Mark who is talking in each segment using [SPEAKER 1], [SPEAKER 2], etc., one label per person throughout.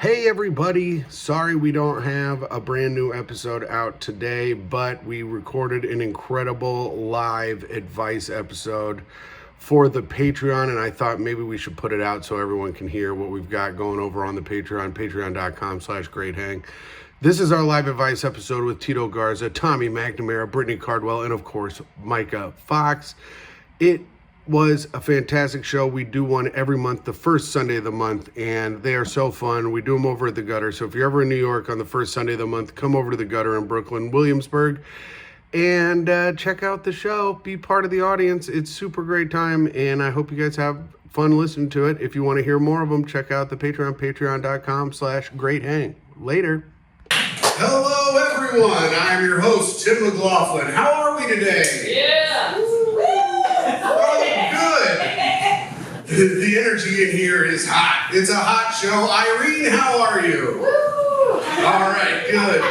[SPEAKER 1] Hey everybody, sorry we don't have a brand new episode out today, but we recorded an incredible live advice episode for the Patreon, and I thought maybe we should put it out so everyone can hear what we've got going over on the Patreon, patreon.com/greathang. This is our live advice episode with Tito Garza, Tommy McNamara, Brittany Cardwell, and of course, Myka Fox. It was a fantastic show. We do one every month, the first Sunday of the month, and they are so fun. We do them over at the Gutter. So if you're ever in New York on the first Sunday of the month, come over to the Gutter in Brooklyn, Williamsburg, and check out the show. Be part of the audience. It's super great time, and I hope you guys have fun listening to it. If you want to hear more of them, check out the Patreon, patreon.com/greathang. Later. Hello, everyone. I'm your host, Tim McLaughlin. How are we today?
[SPEAKER 2] Yeah.
[SPEAKER 1] The energy in here is hot. It's a hot show. Irene, how are you?
[SPEAKER 2] Woo!
[SPEAKER 1] All right, good.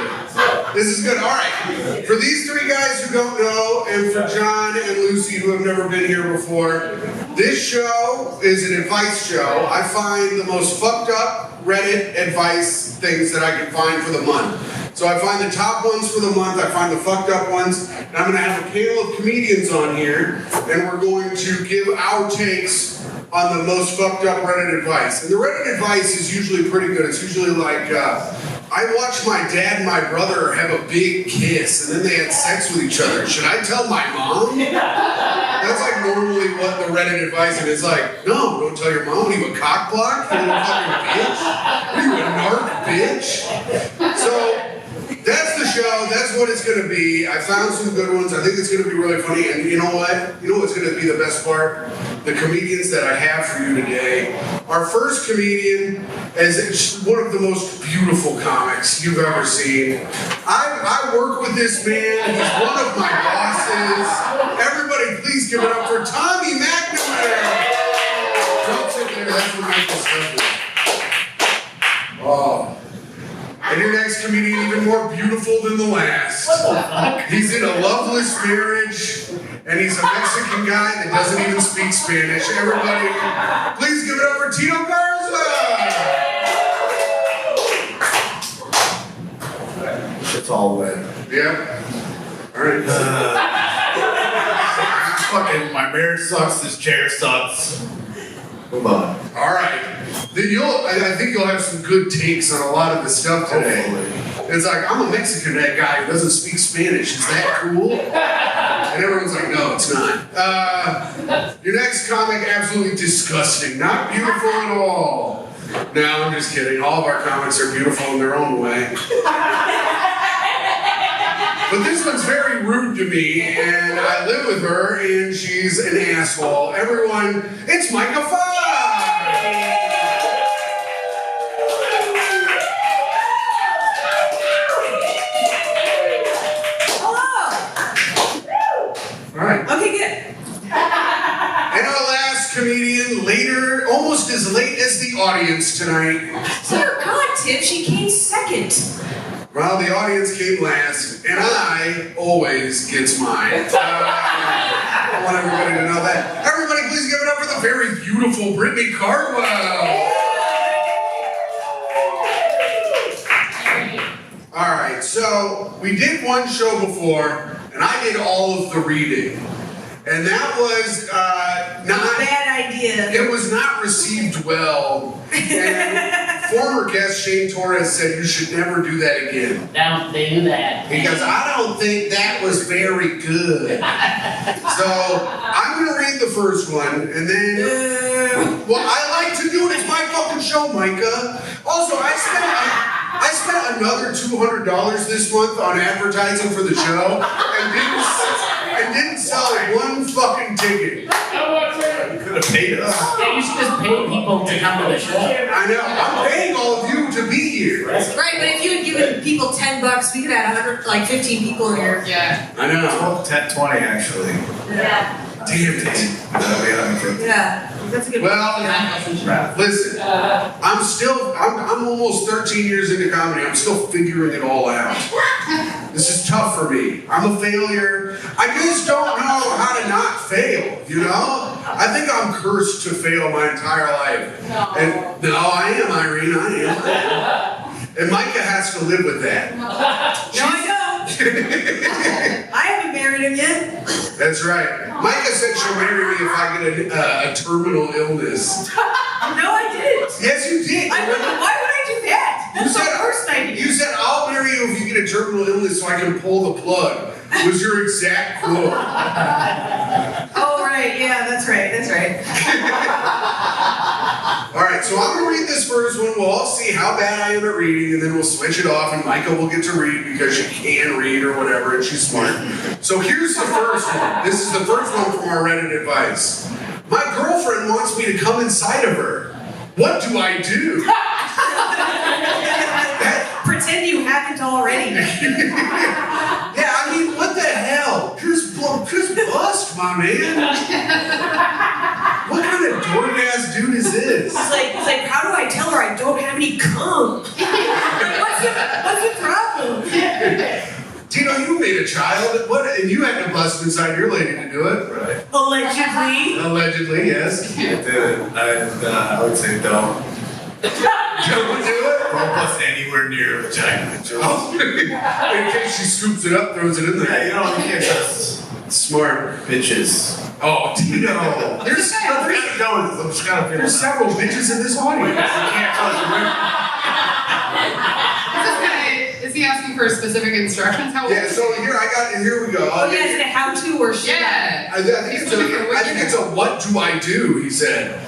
[SPEAKER 1] This is good. All right. For these three guys who don't know, and for John and Lucy who have never been here before, this show is an advice show. I find the most fucked up Reddit advice things that I can find for the month. So I find the top ones for the month, I find the fucked up ones, and I'm going to have a panel of comedians on here, and we're going to give our takes on the most fucked up Reddit advice. And the Reddit advice is usually pretty good. It's usually like, I watched my dad and my brother have a big kiss, and then they had sex with each other. Should I tell my mom? That's like normally what the Reddit advice is. It's like, no, don't tell your mom. Are you a cock block? You little fucking bitch? Are you a narc bitch? So, that's the show. That's what it's going to be. I found some good ones. I think it's going to be really funny. And you know what? You know what's going to be the best part? The comedians that I have for you today. Our first comedian is one of the most beautiful comics you've ever seen. I work with this man. He's one of my bosses. Everybody, please give it up for Tommy McNamara. Don't sit there. That's what makes this happen. Oh. And your next comedian, even more beautiful than the last.
[SPEAKER 2] What the fuck?
[SPEAKER 1] He's in a loveless marriage, and he's a Mexican guy that doesn't even speak Spanish. Everybody, please give it up for Tito Garza!
[SPEAKER 3] It's all wet.
[SPEAKER 1] Yeah? Alright.
[SPEAKER 3] Fucking, my marriage sucks, this chair sucks. Move on.
[SPEAKER 1] Alright. Then I think you'll have some good takes on a lot of the stuff today.
[SPEAKER 3] Hopefully.
[SPEAKER 1] It's like, I'm a Mexican guy who doesn't speak Spanish. Is that cool? And everyone's like, no, it's not. Your next comic, absolutely disgusting. Not beautiful at all. No, I'm just kidding. All of our comics are beautiful in their own way. But this one's very rude to me, and I live with her, and she's an asshole. Everyone, it's Myka Fox!
[SPEAKER 4] Okay, good.
[SPEAKER 1] And our last comedian, later, almost as late as the audience tonight.
[SPEAKER 4] Dear God, Tim, she came second.
[SPEAKER 1] Well, the audience came last, and I always gets mine. I want everybody to know that. Everybody, please give it up for the very beautiful Brittany Cardwell. All right, so we did one show before, and I did all of the reading. And that was not
[SPEAKER 4] a bad idea.
[SPEAKER 1] It was not received well. And former guest Shane Torres said you should never do that again.
[SPEAKER 2] Don't do that.
[SPEAKER 1] Because I don't think that was very good. So I'm gonna read the first one, and then well, I like to do it. It's my fucking show, Myka. Also, I spent another $200 this month on advertising for the show, and didn't sell one fucking ticket.
[SPEAKER 3] You could have paid us.
[SPEAKER 2] Yeah, you should just pay people to come to the show.
[SPEAKER 1] I know. I'm paying all of you to be here.
[SPEAKER 4] Right, but if you had given people $10, we could have 15 people in here.
[SPEAKER 2] Yeah.
[SPEAKER 1] I know.
[SPEAKER 3] 10-20 actually.
[SPEAKER 4] Yeah.
[SPEAKER 1] Damn it.
[SPEAKER 4] Yeah. That's a good
[SPEAKER 1] Well, listen, I'm almost 13 years into comedy. I'm still figuring it all out. This is tough for me. I'm a failure. I just don't know how to not fail, you know? I think I'm cursed to fail my entire life.
[SPEAKER 2] No.
[SPEAKER 1] And no, I am, Irene, I am. And Myka has to live with that.
[SPEAKER 4] No, I don't. I haven't married him yet.
[SPEAKER 1] That's right. Myka said she'll marry me if I get a terminal illness.
[SPEAKER 4] No, I didn't.
[SPEAKER 1] Yes, you did.
[SPEAKER 4] Why would I do that? That's the worst idea.
[SPEAKER 1] You said, I'll marry you if you get a terminal illness so I can pull the plug. Was your exact quote.
[SPEAKER 4] Oh, right. Yeah, that's right. That's right.
[SPEAKER 1] All right, so I'm going to read this first one. We'll all see how bad I am at reading, and then we'll switch it off, and Myka will get to read because she can read or whatever, and she's smart. So here's the first one. This is the first one from our Reddit advice. My girlfriend wants me to come inside of her. What do I do?
[SPEAKER 4] Pretend you haven't already.
[SPEAKER 1] Yeah, I mean, what the hell? Just bust, my man. What kind of dork-ass dude is this?
[SPEAKER 4] He's like, how do I tell her I don't have any cum? What's the problem?
[SPEAKER 1] Tino, you made a child. And you had to bust inside your lady to do it.
[SPEAKER 3] Right.
[SPEAKER 4] Allegedly.
[SPEAKER 1] Allegedly, yes.
[SPEAKER 3] I did it. I would say don't.
[SPEAKER 1] Don't do it.
[SPEAKER 3] Don't bust anywhere near a vagina.
[SPEAKER 1] Oh. In case she scoops it up, throws it in
[SPEAKER 3] Yeah,
[SPEAKER 1] there.
[SPEAKER 3] you know, you can't trust
[SPEAKER 1] Smart.
[SPEAKER 3] bitches.
[SPEAKER 1] Oh, Tino.
[SPEAKER 3] I'm just kind of feeling
[SPEAKER 1] There's several bitches in this audience.
[SPEAKER 3] You can't trust women.
[SPEAKER 5] Is he asking for specific instructions? How
[SPEAKER 1] Yeah, so here we go.
[SPEAKER 4] Oh, yeah, is it a how-to or shit?
[SPEAKER 5] Yeah.
[SPEAKER 1] I think it's a what do I do, he said.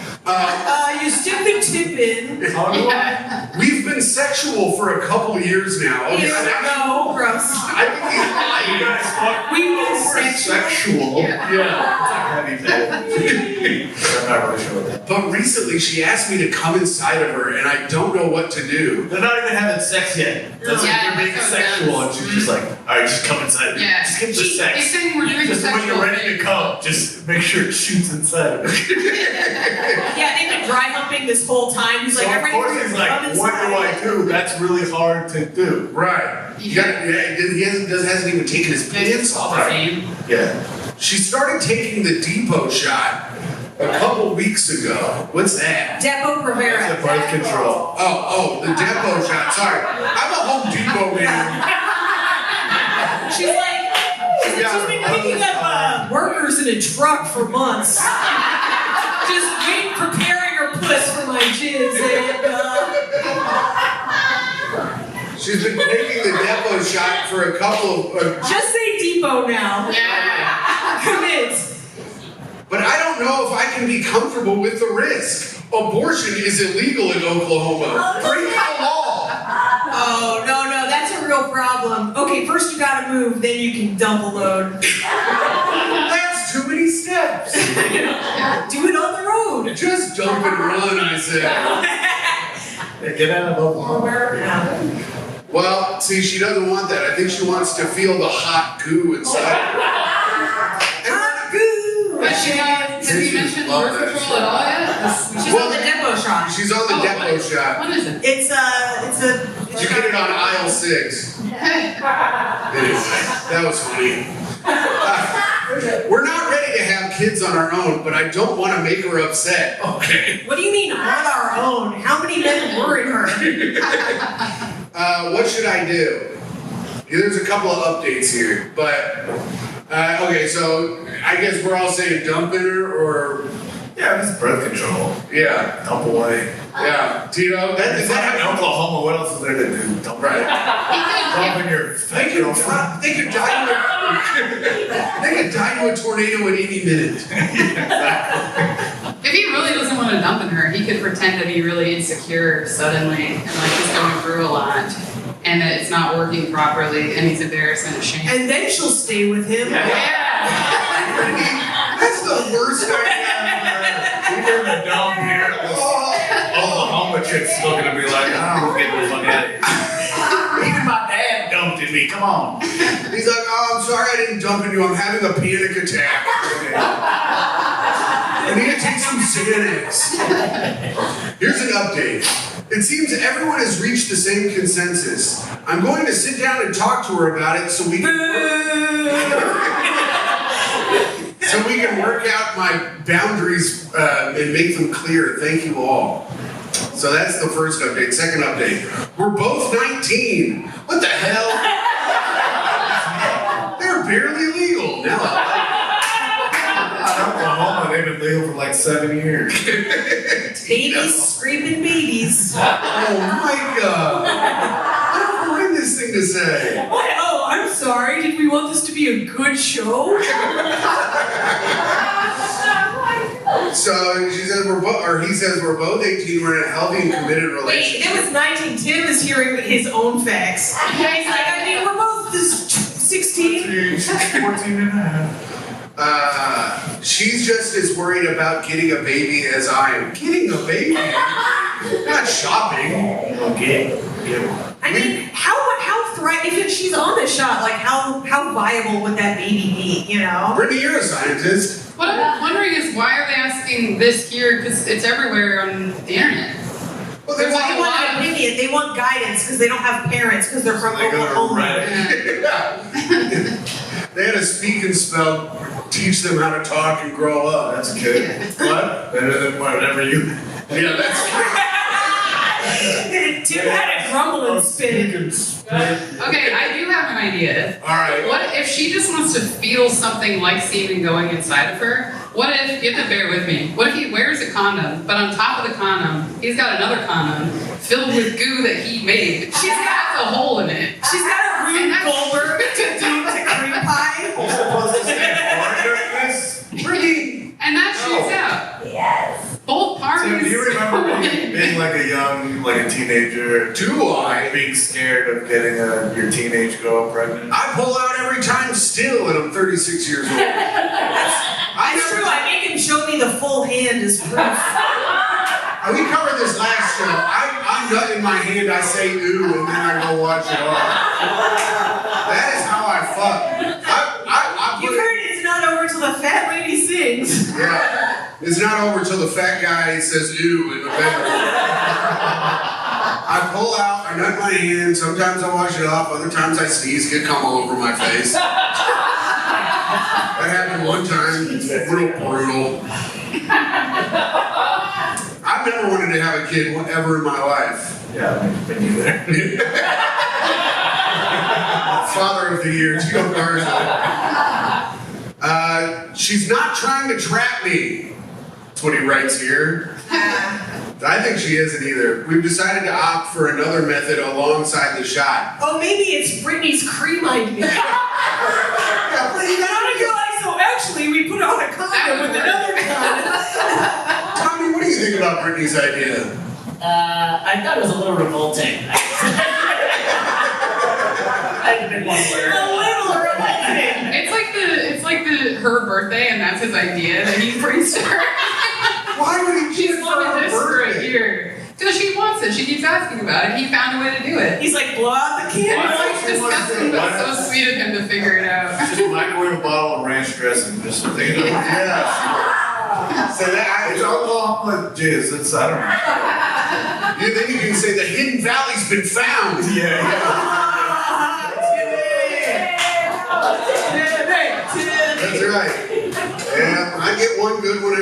[SPEAKER 4] You stupid tippin'.
[SPEAKER 3] How do I?
[SPEAKER 1] We've been sexual for a couple years now.
[SPEAKER 4] Ew, no, gross.
[SPEAKER 1] I think he's lying.
[SPEAKER 3] You guys fuck
[SPEAKER 4] We've been
[SPEAKER 3] sexual.
[SPEAKER 1] Yeah.
[SPEAKER 3] It's a heavy bit. I'm not really sure what that.
[SPEAKER 1] But recently she asked me to come inside of her and I don't know what to do.
[SPEAKER 3] They're not even having sex yet. That's like
[SPEAKER 5] Yeah,
[SPEAKER 3] they're being
[SPEAKER 5] that's so
[SPEAKER 3] sexual,
[SPEAKER 5] intense.
[SPEAKER 3] and she's just like, all right, just come inside.
[SPEAKER 5] Yeah.
[SPEAKER 3] Just get the
[SPEAKER 5] He's
[SPEAKER 3] sex.
[SPEAKER 5] saying we're doing
[SPEAKER 3] Just when
[SPEAKER 5] sexual
[SPEAKER 3] you're ready to
[SPEAKER 5] things.
[SPEAKER 3] come, just make sure it shoots inside of it.
[SPEAKER 4] Yeah, they've been dry humping this whole time. He's
[SPEAKER 3] So
[SPEAKER 4] like,
[SPEAKER 3] of
[SPEAKER 4] I'm ready
[SPEAKER 3] course
[SPEAKER 4] for you
[SPEAKER 3] he's
[SPEAKER 4] to
[SPEAKER 3] like,
[SPEAKER 4] come inside.
[SPEAKER 3] what do I do? That's really hard to do.
[SPEAKER 1] Right. He hasn't even taken his pants off.
[SPEAKER 3] Yeah.
[SPEAKER 1] She started taking the depot shot a couple weeks ago. What's that?
[SPEAKER 4] Depo Provera.
[SPEAKER 3] That's the birth control.
[SPEAKER 1] Oh, the depot shot. Sorry. I'm a Home Depot man.
[SPEAKER 4] She's been picking up workers in a truck for months. Just preparing her puss for my jizz
[SPEAKER 1] She's been taking the depot shot for a couple of...
[SPEAKER 4] just say depot now.
[SPEAKER 5] Yeah.
[SPEAKER 4] Commit.
[SPEAKER 1] But I don't know if I can be comfortable with the risk. Abortion is illegal in Oklahoma. Break the law.
[SPEAKER 4] Oh, no, that's a real problem. Okay, first you gotta move, then you can dump a load.
[SPEAKER 1] That's too many steps.
[SPEAKER 4] Do it on the road.
[SPEAKER 1] Just dump and run, I said.
[SPEAKER 3] Yeah, get out of Oklahoma.
[SPEAKER 1] Well, see, she doesn't want that. I think she wants to feel the hot goo inside her.
[SPEAKER 4] Hot goo.
[SPEAKER 5] Have you mentioned birth control at all yet?
[SPEAKER 4] She's on the depot shot.
[SPEAKER 1] She's on the depot shot.
[SPEAKER 5] What is it?
[SPEAKER 4] It's a.
[SPEAKER 1] You get it on aisle 6. Anyway, that was funny. We're not ready to have kids on our own, but I don't want to make her upset. Okay.
[SPEAKER 4] What do you mean on our own? How many men were in her?
[SPEAKER 1] What should I do? There's a couple of updates here, but okay. So I guess we're all saying dumping her, or
[SPEAKER 3] Yeah, it's birth control.
[SPEAKER 1] yeah,
[SPEAKER 3] Dump away.
[SPEAKER 1] yeah. Tito, that is
[SPEAKER 3] It's not
[SPEAKER 1] that
[SPEAKER 3] in
[SPEAKER 1] how?
[SPEAKER 3] Oklahoma. What else is there to do? Dump
[SPEAKER 1] Right.
[SPEAKER 3] Dump in your
[SPEAKER 1] They could
[SPEAKER 3] girlfriend.
[SPEAKER 1] they could die to a tornado at any minute.
[SPEAKER 5] If he really doesn't want to dump in her, he could pretend to be really insecure suddenly and like he's going through a lot and that it's not working properly and he's embarrassed and ashamed.
[SPEAKER 4] And then she'll stay with him.
[SPEAKER 5] Yeah.
[SPEAKER 1] That's the worst idea.
[SPEAKER 3] We're in a dump here. Oklahoma chick's still gonna be like, I'm getting the fuck out of here. Even my dad dumped in me. Come on.
[SPEAKER 1] He's like, oh, I'm sorry I didn't dump in you. I'm having a panic attack. I need to take some Xanax. Here's an update. It seems everyone has reached the same consensus. I'm going to sit down and talk to her about it so we can work out my boundaries and make them clear. Thank you all. So that's the first update. Second update. We're both 19. What the hell? They're barely legal. Now
[SPEAKER 3] In Oklahoma, they've been legal for like 7 years.
[SPEAKER 4] Babies, screaming babies.
[SPEAKER 1] Oh my God. What a horrendous thing to say.
[SPEAKER 4] What? Oh, I'm sorry. Did we want this to be a good show?
[SPEAKER 1] So she says he says we're both 18. We're in a healthy and committed
[SPEAKER 4] Wait,
[SPEAKER 1] relationship.
[SPEAKER 4] it was 19. Tim is hearing his own facts. He's like, I mean, we're both 16.
[SPEAKER 3] 14 and a half.
[SPEAKER 1] She's just as worried about getting a baby as I am. Getting a baby? Not shopping.
[SPEAKER 3] Okay.
[SPEAKER 4] I mean, if she's on the shot, like how viable would that baby be? You know?
[SPEAKER 1] Brittany, you're a scientist.
[SPEAKER 5] What I'm wondering is why are they asking this here? Because it's everywhere on the internet.
[SPEAKER 1] Well,
[SPEAKER 5] There's
[SPEAKER 1] they
[SPEAKER 5] like
[SPEAKER 4] They
[SPEAKER 5] a
[SPEAKER 4] want
[SPEAKER 5] lot
[SPEAKER 4] an
[SPEAKER 5] of
[SPEAKER 4] opinion. They want guidance because they don't have parents because they're from
[SPEAKER 3] They go to
[SPEAKER 4] Oklahoma.
[SPEAKER 3] Reddit.
[SPEAKER 1] They had to speak and spell, teach them how to talk and grow up.
[SPEAKER 3] That's good. What? Better than whatever you.
[SPEAKER 1] Yeah, that's
[SPEAKER 4] Tim had a grumble and spit.
[SPEAKER 5] Okay, I do have an idea.
[SPEAKER 1] all right.
[SPEAKER 5] What if she just wants to feel something like semen going inside of her? What if, you have to bear with me, what if he wears a condom, but on top of the condom, he's got another condom filled with goo that he made. She's got a hole in it.
[SPEAKER 4] She's got a
[SPEAKER 5] And
[SPEAKER 4] Rube
[SPEAKER 5] that's-
[SPEAKER 4] Goldberg to cream pie.
[SPEAKER 3] You're supposed to stay born during this?
[SPEAKER 1] Brittany,
[SPEAKER 5] And that shoots out. Yes. Both parties.
[SPEAKER 3] Tim, do you remember being like a teenager?
[SPEAKER 1] do I?
[SPEAKER 3] Being scared of getting your teenage girl pregnant?
[SPEAKER 1] I pull out every time still, and I'm 36 years old.
[SPEAKER 4] That's true. I make him show me the full hand as proof.
[SPEAKER 1] We covered this last show. I nut in my hand, I say ooh, and then I go watch it off. That is how I fuck. I
[SPEAKER 4] You
[SPEAKER 1] put it,
[SPEAKER 4] heard it's not over till the fat lady sings.
[SPEAKER 1] yeah. It's not over till the fat guy says ooh in the bedroom. I pull out, I nut my hand, sometimes I wash it off, other times I sneeze, get cum all over my face. That happened one time, real brutal. I've never wanted to have a kid ever in my life.
[SPEAKER 3] Yeah, me neither.
[SPEAKER 1] Father of the year, Tito Garza. She's not trying to trap me. That's what he writes here. I think she isn't either. We've decided to opt for another method alongside the shot.
[SPEAKER 4] Oh, maybe it's Britney's cream idea.
[SPEAKER 1] Yeah, please,
[SPEAKER 4] So actually, we put on a condom with another condom.
[SPEAKER 1] Tommy, what do you think about Brittany's idea?
[SPEAKER 2] I thought it was a little revolting. I didn't want to wear
[SPEAKER 4] A
[SPEAKER 2] it.
[SPEAKER 4] little revolting.
[SPEAKER 5] It's like her birthday, and that's his idea that he brings to her.
[SPEAKER 1] Why would he
[SPEAKER 5] She's
[SPEAKER 1] get it for
[SPEAKER 5] wanted
[SPEAKER 1] her
[SPEAKER 5] this for a
[SPEAKER 1] birthday?
[SPEAKER 5] year. Because she wants it. She keeps asking about it. He found a way to do it.
[SPEAKER 4] He's like, blow out the
[SPEAKER 5] It's
[SPEAKER 4] candle.
[SPEAKER 5] like disgusting, but so sweet of him to figure it out.
[SPEAKER 3] Just microwave a bottle of ranch dressing, just so they know.
[SPEAKER 1] Yeah. So that
[SPEAKER 3] It's Oklahoma jizz. It's, I don't know.
[SPEAKER 1] then you can say the Hidden Valley's been found. That's right. Yeah, I get one good one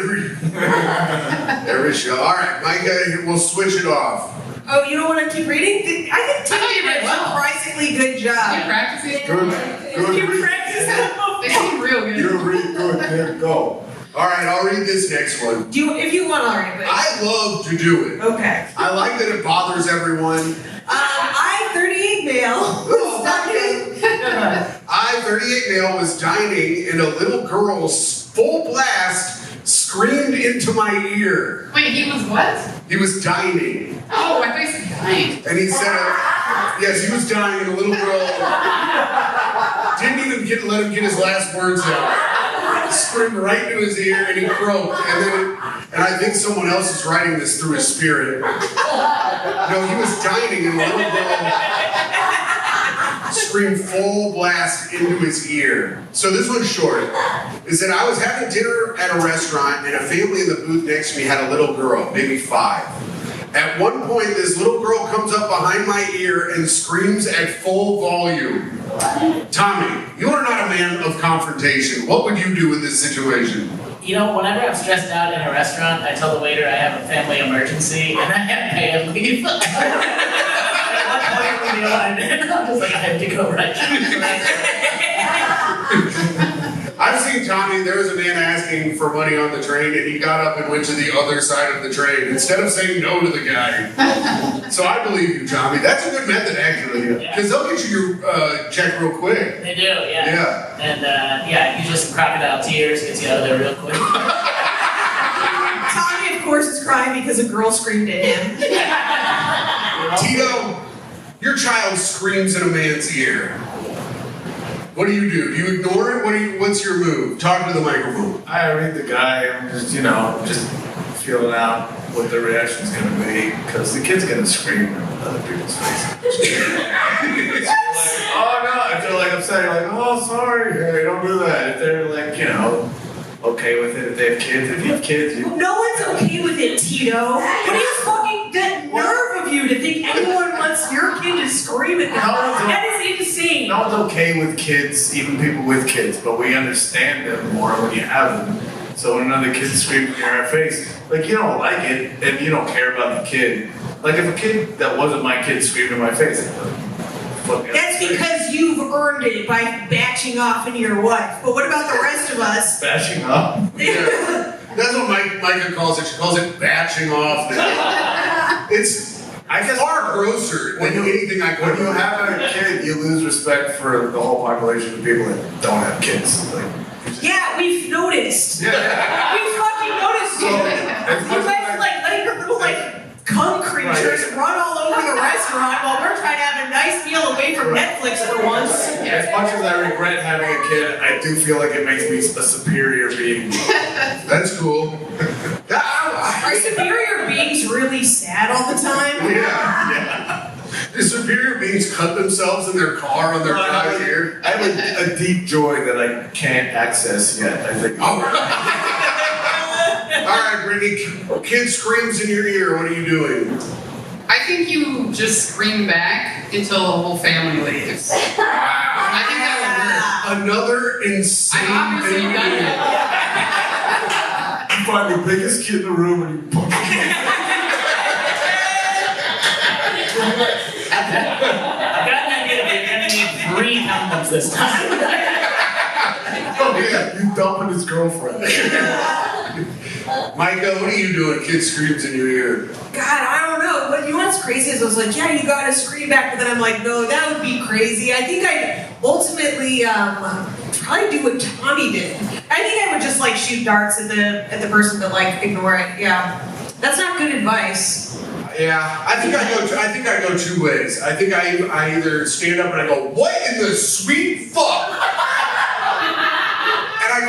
[SPEAKER 1] every show. All right, Myka, we'll switch it off.
[SPEAKER 4] Oh, you don't want to keep reading? I think Tim
[SPEAKER 5] I thought you
[SPEAKER 4] did a
[SPEAKER 5] read well.
[SPEAKER 4] surprisingly good
[SPEAKER 5] You
[SPEAKER 4] job.
[SPEAKER 5] practicing?
[SPEAKER 4] You practiced that
[SPEAKER 5] They seem real good.
[SPEAKER 3] You're really good. There, go.
[SPEAKER 1] All right, I'll read this next one.
[SPEAKER 4] if you want, all right. But
[SPEAKER 1] I love to do it.
[SPEAKER 4] okay.
[SPEAKER 1] I like that it bothers everyone.
[SPEAKER 4] I, 38 male, was dining.
[SPEAKER 1] I, 38 male, was dining and a little girl full blast screamed into my ear.
[SPEAKER 5] Wait, he was what?
[SPEAKER 1] He was dining.
[SPEAKER 5] Oh, I thought you said dying.
[SPEAKER 1] And he said, yes, he was dying, and the little girl didn't even let him get his last words out. Screamed right into his ear, and he croaked. And I think someone else is writing this through his spirit. No, he was dining, and the little girl screamed full blast into his ear. So this one's short. It said, I was having dinner at a restaurant, and a family in the booth next to me had a little girl, maybe 5. At one point, this little girl comes up behind my ear and screams at full volume. Tommy, you are not a man of confrontation. What would you do in this situation?
[SPEAKER 2] You know, whenever I'm stressed out in a restaurant, I tell the waiter I have a family emergency and I have to pay him leave. At what point in the meal I'm in, I'm just like, I have to go right now.
[SPEAKER 1] I've seen Tommy, there was a man asking for money on the train and he got up and went to the other side of the train instead of saying no to the guy. So I believe you, Tommy. That's a good method, actually. Because they'll get you your check real quick.
[SPEAKER 2] They do, yeah.
[SPEAKER 1] Yeah.
[SPEAKER 2] And usually some crocodile tears gets you out of there real quick.
[SPEAKER 4] Tommy, of course, is crying because a girl screamed at him.
[SPEAKER 1] Tito, your child screams in a man's ear. What do? Do you ignore it? What's your move? Talk to the microphone.
[SPEAKER 3] I read the guy and just feeling out what the reaction's gonna be, because the kid's gonna scream in other people's faces. Like, oh no, if they're like upset, you're like, oh sorry, hey, don't do that. If they're like, okay with it, if they have kids. If you have kids, you
[SPEAKER 4] No one's okay with it, Tito. What are you fucking that nerve of you to think anyone wants your kid to scream at them? That is insane.
[SPEAKER 3] no one's okay with kids, even people with kids, but we understand them more when you have them. So when another kid screams in your face, like you don't like it and you don't care about the kid. Like if a kid that wasn't my kid screamed in my face, I'd be like, fuck yeah.
[SPEAKER 4] That's because you've earned it by batching off into your wife. But what about the rest of us?
[SPEAKER 3] Bashing up.
[SPEAKER 1] Yeah. That's what Myka calls it. She calls it batching off. It's far grosser than anything I could.
[SPEAKER 3] When you have a kid, you lose respect for the whole population of people that don't have kids. Like,
[SPEAKER 4] Yeah, we've noticed.
[SPEAKER 1] Yeah.
[SPEAKER 4] We fucking noticed you. You guys letting your little cum creatures run all over the restaurant while we're trying to have a nice meal away from Netflix for once.
[SPEAKER 3] As much as I regret having a kid, I do feel like it makes me a superior being.
[SPEAKER 1] That's cool.
[SPEAKER 4] Are superior beings really sad all the time?
[SPEAKER 1] Yeah. The superior beings cut themselves in their car on their drive here.
[SPEAKER 3] I have a deep joy that I can't access yet, I think.
[SPEAKER 1] All right, Brittany, kid screams in your ear. What are you doing?
[SPEAKER 5] I think you just scream back until the whole family leaves. I think that would work.
[SPEAKER 1] Another insane
[SPEAKER 5] I've obviously
[SPEAKER 1] thing to
[SPEAKER 5] done
[SPEAKER 1] do.
[SPEAKER 5] it.
[SPEAKER 3] You find the biggest kid in the room and you punch him.
[SPEAKER 2] I've got an idea that you're gonna need 3 condoms this time.
[SPEAKER 3] Oh yeah, you dumping his girlfriend.
[SPEAKER 1] Myka, what are you doing? Kid screams in your ear.
[SPEAKER 4] God, I don't know. But you know what's crazy is I was like, yeah, you gotta scream back. But then I'm like, no, that would be crazy. I think I'd ultimately probably do what Tommy did. I think I would just shoot darts at the person, but ignore it. Yeah, that's not good advice.
[SPEAKER 1] Yeah, I think I go 2 ways. I think I either stand up and I go, what in the sweet fuck? And I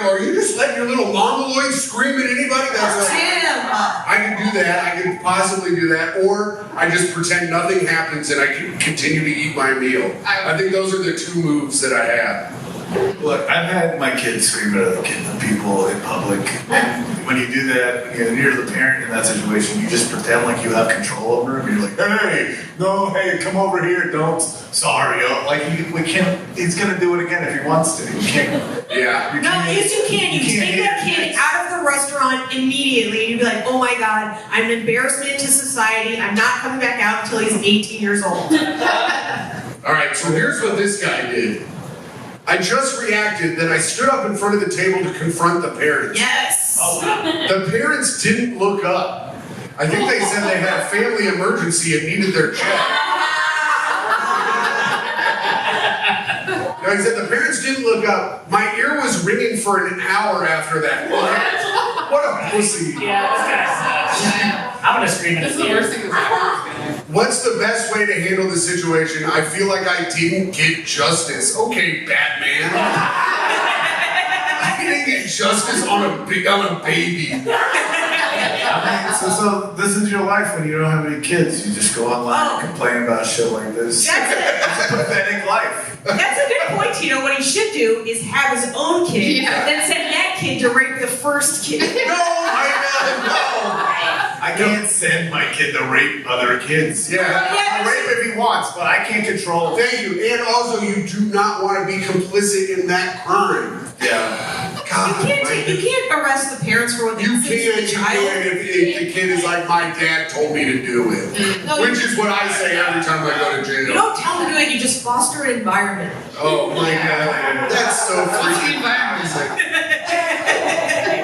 [SPEAKER 1] go, are you just letting your little mongoloid scream at anybody? That's
[SPEAKER 4] Damn.
[SPEAKER 1] I can do that. I can possibly do that. Or I just pretend nothing happens and I can continue to eat my meal. I think those are the 2 moves that I have.
[SPEAKER 3] Look, I've had my kids scream at other people in public. And when you do that, you're the parent in that situation, you just pretend like you have control over him. You're like, hey, come over here, don't. Sorry, we can't. He's gonna do it again if he wants to. You can't.
[SPEAKER 1] Yeah.
[SPEAKER 4] No, yes you can. You take that kid out of the restaurant immediately and you'd be like, oh my God, I'm an embarrassment to society. I'm not coming back out until he's 18 years old.
[SPEAKER 1] All right, so here's what this guy did. I just reacted, then I stood up in front of the table to confront the parents.
[SPEAKER 4] Yes.
[SPEAKER 2] Oh, wow.
[SPEAKER 1] The parents didn't look up. I think they said they had a family emergency and needed their check. No, he said the parents didn't look up. My ear was ringing for an hour after that. What a pussy.
[SPEAKER 2] Yeah, this guy sucks. I'm gonna scream in
[SPEAKER 5] It's
[SPEAKER 2] his
[SPEAKER 5] the
[SPEAKER 2] ear.
[SPEAKER 5] worst thing that's ever happened.
[SPEAKER 1] What's the best way to handle the situation? I feel like I didn't get justice. Okay, Batman. I didn't get justice on a baby.
[SPEAKER 3] So this is your life when you don't have any kids. You just go online and complain about shit like this.
[SPEAKER 4] That's
[SPEAKER 3] It's a pathetic life.
[SPEAKER 4] That's a good point, Tito. What he should do is have his own kid,
[SPEAKER 5] Yeah.
[SPEAKER 4] then send that kid to rape the first kid.
[SPEAKER 1] No,
[SPEAKER 3] I can't send my kid to rape other kids.
[SPEAKER 1] Yeah.
[SPEAKER 3] I'll rape if he wants, but I can't control it.
[SPEAKER 1] Thank you. And also, you do not want to be complicit in that crime.
[SPEAKER 3] Yeah.
[SPEAKER 1] God,
[SPEAKER 4] You can't arrest the parents for what they
[SPEAKER 1] you
[SPEAKER 4] say to the child.
[SPEAKER 1] can't if the kid is like, my dad told me to do it. Which is what I say every time I go to
[SPEAKER 4] You
[SPEAKER 1] jail.
[SPEAKER 4] don't tell them to do it, you just foster an environment.
[SPEAKER 1] Oh my God, that's so
[SPEAKER 5] What's the
[SPEAKER 1] freaking
[SPEAKER 5] environment?
[SPEAKER 1] toxic.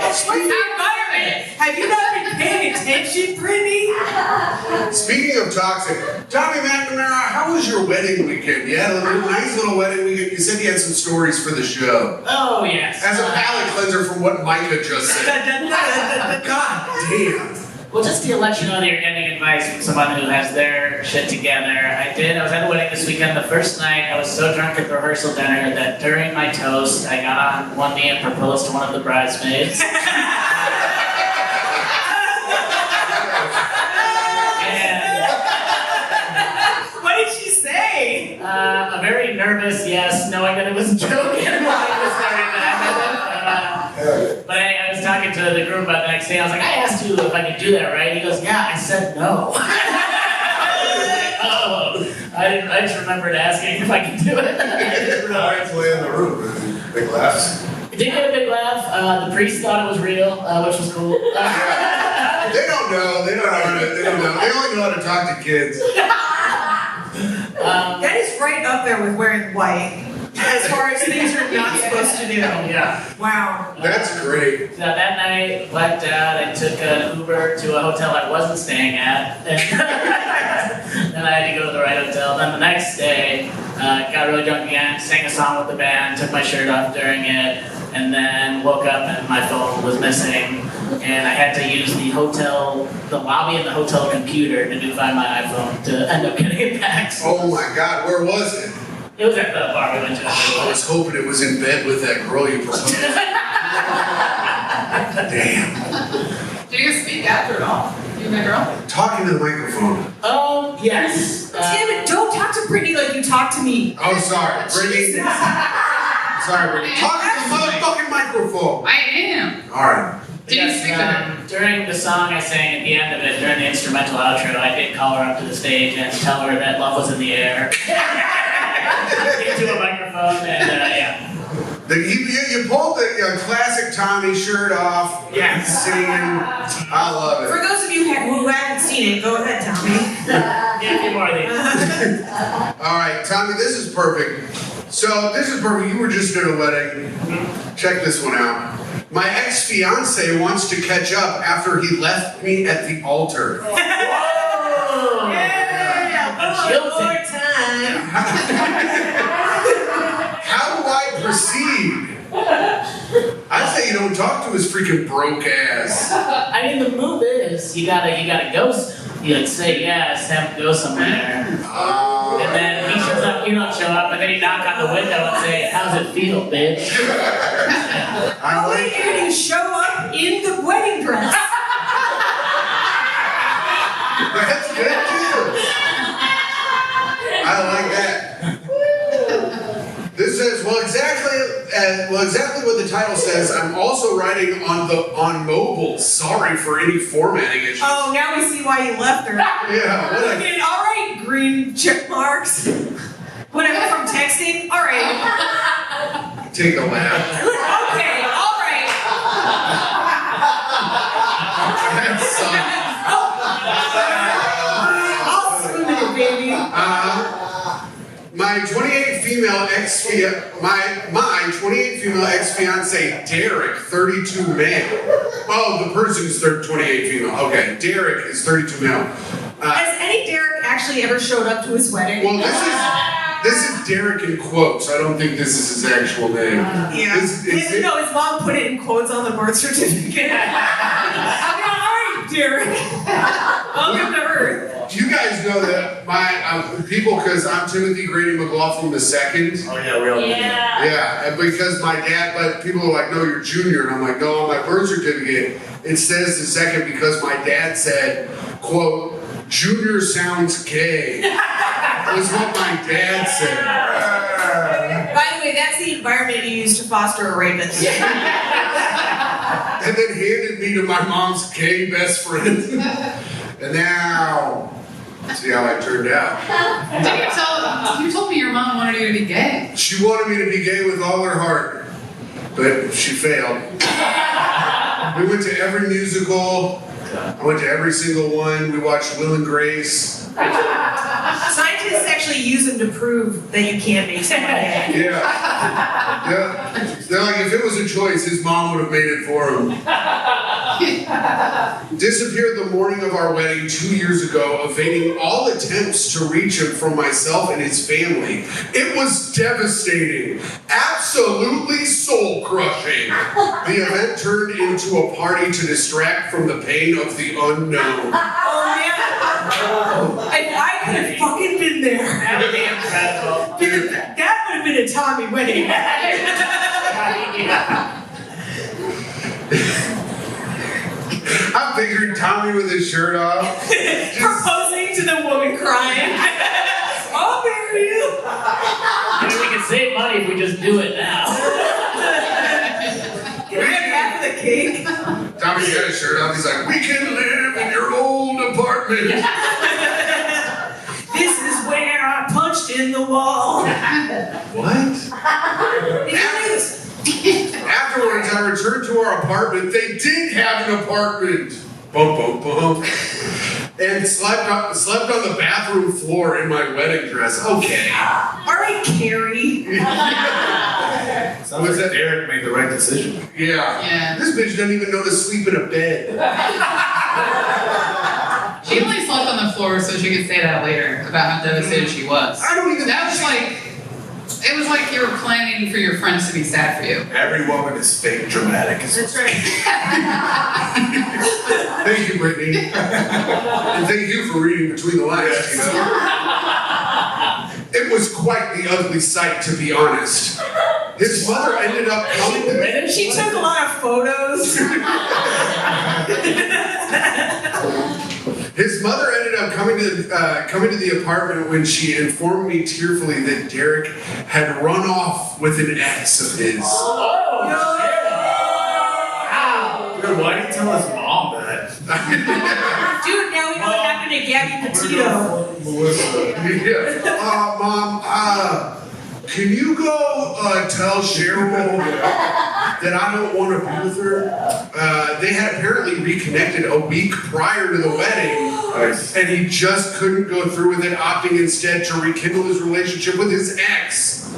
[SPEAKER 4] What's the environment? Have you not been paying attention, Brittany?
[SPEAKER 1] Speaking of toxic, Tommy McNamara, how was your wedding weekend? You had a nice little wedding weekend. You said you had some stories for the show.
[SPEAKER 2] Oh, yes.
[SPEAKER 1] As a palate cleanser from what Myka just said. God damn.
[SPEAKER 2] Well, just to let you know that you're getting advice from someone who has their shit together, I did. I was at a wedding this weekend. The first night, I was so drunk at the rehearsal dinner that during my toast, I got on one knee and proposed to one of the bridesmaids.
[SPEAKER 4] What did she say?
[SPEAKER 2] A very nervous yes, knowing that it was a joke and wanting to start that. But I was talking to the group about the next day. I was like, I asked you if I could do that, right? He goes, yeah. I said no. Oh, I just remembered asking if I could do it.
[SPEAKER 3] Audience way in the room. Big laughs.
[SPEAKER 2] It did get a big laugh. The priest thought it was real, which was cool.
[SPEAKER 1] They don't know. They don't know. They don't know. They only know how to talk to kids.
[SPEAKER 4] That is right up there with wearing white. As far as things you're not supposed to do.
[SPEAKER 2] Yeah.
[SPEAKER 4] Wow.
[SPEAKER 1] That's great.
[SPEAKER 2] So that night, blacked out. I took an Uber to a hotel I wasn't staying at. And then I had to go to the right hotel. Then the next day, got really drunk again, sang a song with the band, took my shirt off during it, and then woke up and my phone was missing. And I had to use the lobby and the hotel computer to find my iPhone to end up getting it back. So
[SPEAKER 1] Oh my God, where was it?
[SPEAKER 2] it was at the bar we went to.
[SPEAKER 1] I was hoping it was in bed with that girl you proposed. Damn.
[SPEAKER 5] Did you guys speak after it all? You and that girl?
[SPEAKER 1] Talking to the microphone.
[SPEAKER 2] Oh, yes.
[SPEAKER 4] Damn it, don't talk to Brittany like you talk to me.
[SPEAKER 1] Oh, sorry, Brittany.
[SPEAKER 4] Jesus.
[SPEAKER 1] Sorry, Brittany. Talking to the motherfucking microphone.
[SPEAKER 5] I am.
[SPEAKER 1] All right.
[SPEAKER 5] Did you speak to her?
[SPEAKER 2] During the song I sang at the end of it, during the instrumental outro, I did call her up to the stage and tell her that love was in the air. Into a microphone, and yeah.
[SPEAKER 1] You pulled the classic Tommy shirt off.
[SPEAKER 2] Yes.
[SPEAKER 1] Singing. I love
[SPEAKER 4] For
[SPEAKER 1] it.
[SPEAKER 4] those of you who haven't seen it, go ahead, Tommy.
[SPEAKER 2] Yeah, a few more of these.
[SPEAKER 1] All right, Tommy, this is perfect. So, this is perfect. You were just at a wedding. Check this one out. My ex-fiance wants to catch up after he left me at the altar.
[SPEAKER 2] Whoa!
[SPEAKER 4] Yeah, one more time.
[SPEAKER 1] How do I proceed? I say you don't talk to his freaking broke ass.
[SPEAKER 2] I mean, the move is you gotta go. You like say yes, have him go somewhere, and then he shows up. You don't show up, and then you knock on the window and say, "How's it feel, bitch?"
[SPEAKER 1] I
[SPEAKER 4] Oh,
[SPEAKER 1] like
[SPEAKER 4] wait, and you show up in the wedding dress.
[SPEAKER 1] That's good too. I like that. This says, well, exactly what the title says. I'm also writing on mobile. Sorry for any formatting issues.
[SPEAKER 4] Oh, now we see why you left her.
[SPEAKER 1] Yeah, what a
[SPEAKER 4] Okay, all right, green check marks. Whatever from texting. All right.
[SPEAKER 1] take a laugh.
[SPEAKER 4] Okay, all right.
[SPEAKER 1] That
[SPEAKER 4] I'll swim in it, baby.
[SPEAKER 1] sucks. My 28 female ex-fiance Derek, 32 male. Oh, the person's 28 female. Okay, Derek is 32 male.
[SPEAKER 4] Has any Derek actually ever showed up to his wedding?
[SPEAKER 1] Well, this is Derek in quotes. I don't think this is his actual name.
[SPEAKER 4] Yeah. No, his mom put it in quotes on the birth certificate. All right, Derek. Welcome to Earth.
[SPEAKER 1] You guys know that my people, because I'm Timothy Grady McLaughlin II.
[SPEAKER 3] Oh yeah, we all do that.
[SPEAKER 1] Yeah, and because my dad, but people are like, no, you're junior. And I'm like, no, on my birth certificate, it says the second because my dad said, quote, junior sounds gay. Was what my dad said.
[SPEAKER 4] By the way, that's the environment you use to foster a rapist.
[SPEAKER 1] And then handed me to my mom's gay best friend. And now, see how I turned out.
[SPEAKER 5] You told me your mom wanted you to be gay.
[SPEAKER 1] She wanted me to be gay with all her heart. but she failed. We went to every musical. I went to every single one. We watched Will and Grace.
[SPEAKER 4] Scientists actually use them to prove that you can make somebody gay.
[SPEAKER 1] Yeah. They're like, if it was a choice, his mom would have made it for him. Disappeared the morning of our wedding 2 years ago, evading all attempts to reach him from myself and his family. It was devastating. Absolutely soul-crushing. The event turned into a party to distract from the pain of the unknown.
[SPEAKER 4] Oh man! I could have fucking been there.
[SPEAKER 2] That would be incredible.
[SPEAKER 4] That would have been a Tommy wedding.
[SPEAKER 1] I'm picturing Tommy with his shirt off.
[SPEAKER 4] Proposing to the woman crying. I'll marry you.
[SPEAKER 2] I mean, we can save money if we just do it now.
[SPEAKER 4] Can I get half of the cake?
[SPEAKER 1] Tommy's got his shirt off. He's like, we can live in your old apartment.
[SPEAKER 4] This is where I punched in the wall.
[SPEAKER 1] What? Afterwards, I returned to our apartment. They did have an apartment. Bum, bum, bum. And slept on the bathroom floor in my wedding dress. Okay.
[SPEAKER 4] All right, Carrie.
[SPEAKER 3] Sounds like Derek made the right decision.
[SPEAKER 5] Yeah.
[SPEAKER 1] This bitch doesn't even know to sleep in a bed.
[SPEAKER 5] She only slept on the floor so she could say that later about how devastated she was.
[SPEAKER 1] I don't even.
[SPEAKER 5] That was like, it was like you were planning for your friends to be sad for you.
[SPEAKER 3] Every woman is fake dramatic.
[SPEAKER 4] That's right.
[SPEAKER 1] Thank you, Brittany. And thank you for reading between the lines, Tina. It was quite the ugly sight, to be honest. His mother ended up coming to
[SPEAKER 4] She took a lot of photos.
[SPEAKER 1] His mother ended up coming to the apartment when she informed me tearfully that Derek had run off with an ex of his.
[SPEAKER 3] Dude, why did you tell his mom that?
[SPEAKER 4] Dude, now we know what happened to Gabby Petito.
[SPEAKER 1] Yeah. Mom, can you go tell Cheryl that I don't want to be with her? They had apparently reconnected a week prior to the wedding, and he just couldn't go through with it, opting instead to rekindle his relationship with his ex.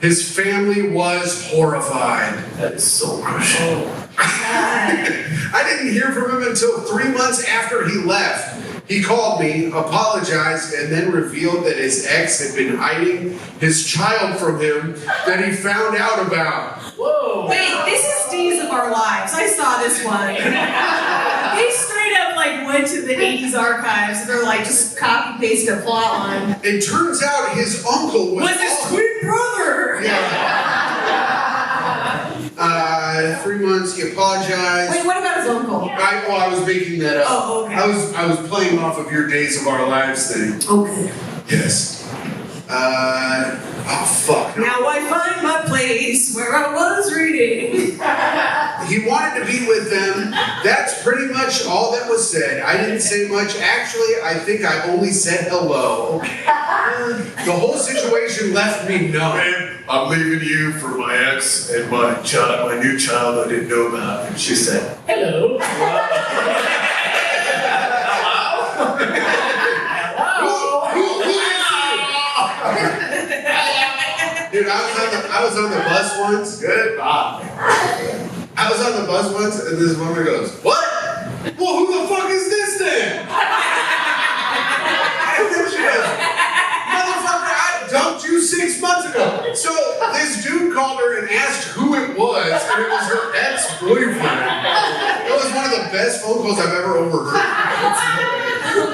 [SPEAKER 1] His family was horrified.
[SPEAKER 3] That is so crushing.
[SPEAKER 1] I didn't hear from him until 3 months after he left. He called me, apologized, and then revealed that his ex had been hiding his child from him that he found out about.
[SPEAKER 2] Whoa.
[SPEAKER 4] Wait, this is Days of Our Lives. I saw this one. They straight up like went to the 80s archives and they're like just copy paste a plot line.
[SPEAKER 1] It turns out his uncle was
[SPEAKER 4] his twin brother.
[SPEAKER 1] Yeah. 3 months, he apologized.
[SPEAKER 4] Wait, what about his uncle?
[SPEAKER 1] I was making that up.
[SPEAKER 4] Oh, okay.
[SPEAKER 1] I was playing off of your Days of Our Lives thing.
[SPEAKER 4] Okay.
[SPEAKER 1] Yes. Oh fuck. No.
[SPEAKER 4] Now I find my place where I was reading.
[SPEAKER 1] He wanted to be with them. That's pretty much all that was said. I didn't say much. Actually, I think I only said hello. Okay. The whole situation left me numb.
[SPEAKER 3] Babe, I'm leaving you for my ex and my new child I didn't know about. And she said,
[SPEAKER 2] Hello.
[SPEAKER 1] Dude, I was on the bus once.
[SPEAKER 3] goodbye.
[SPEAKER 1] I was on the bus once, and this woman goes, "What? Well, who the fuck is this then?" And then she goes, "Motherfucker, I dumped you 6 months ago." So this dude called her and asked who it was, and it was her ex-boyfriend. That was one of the best phone calls I've ever overheard.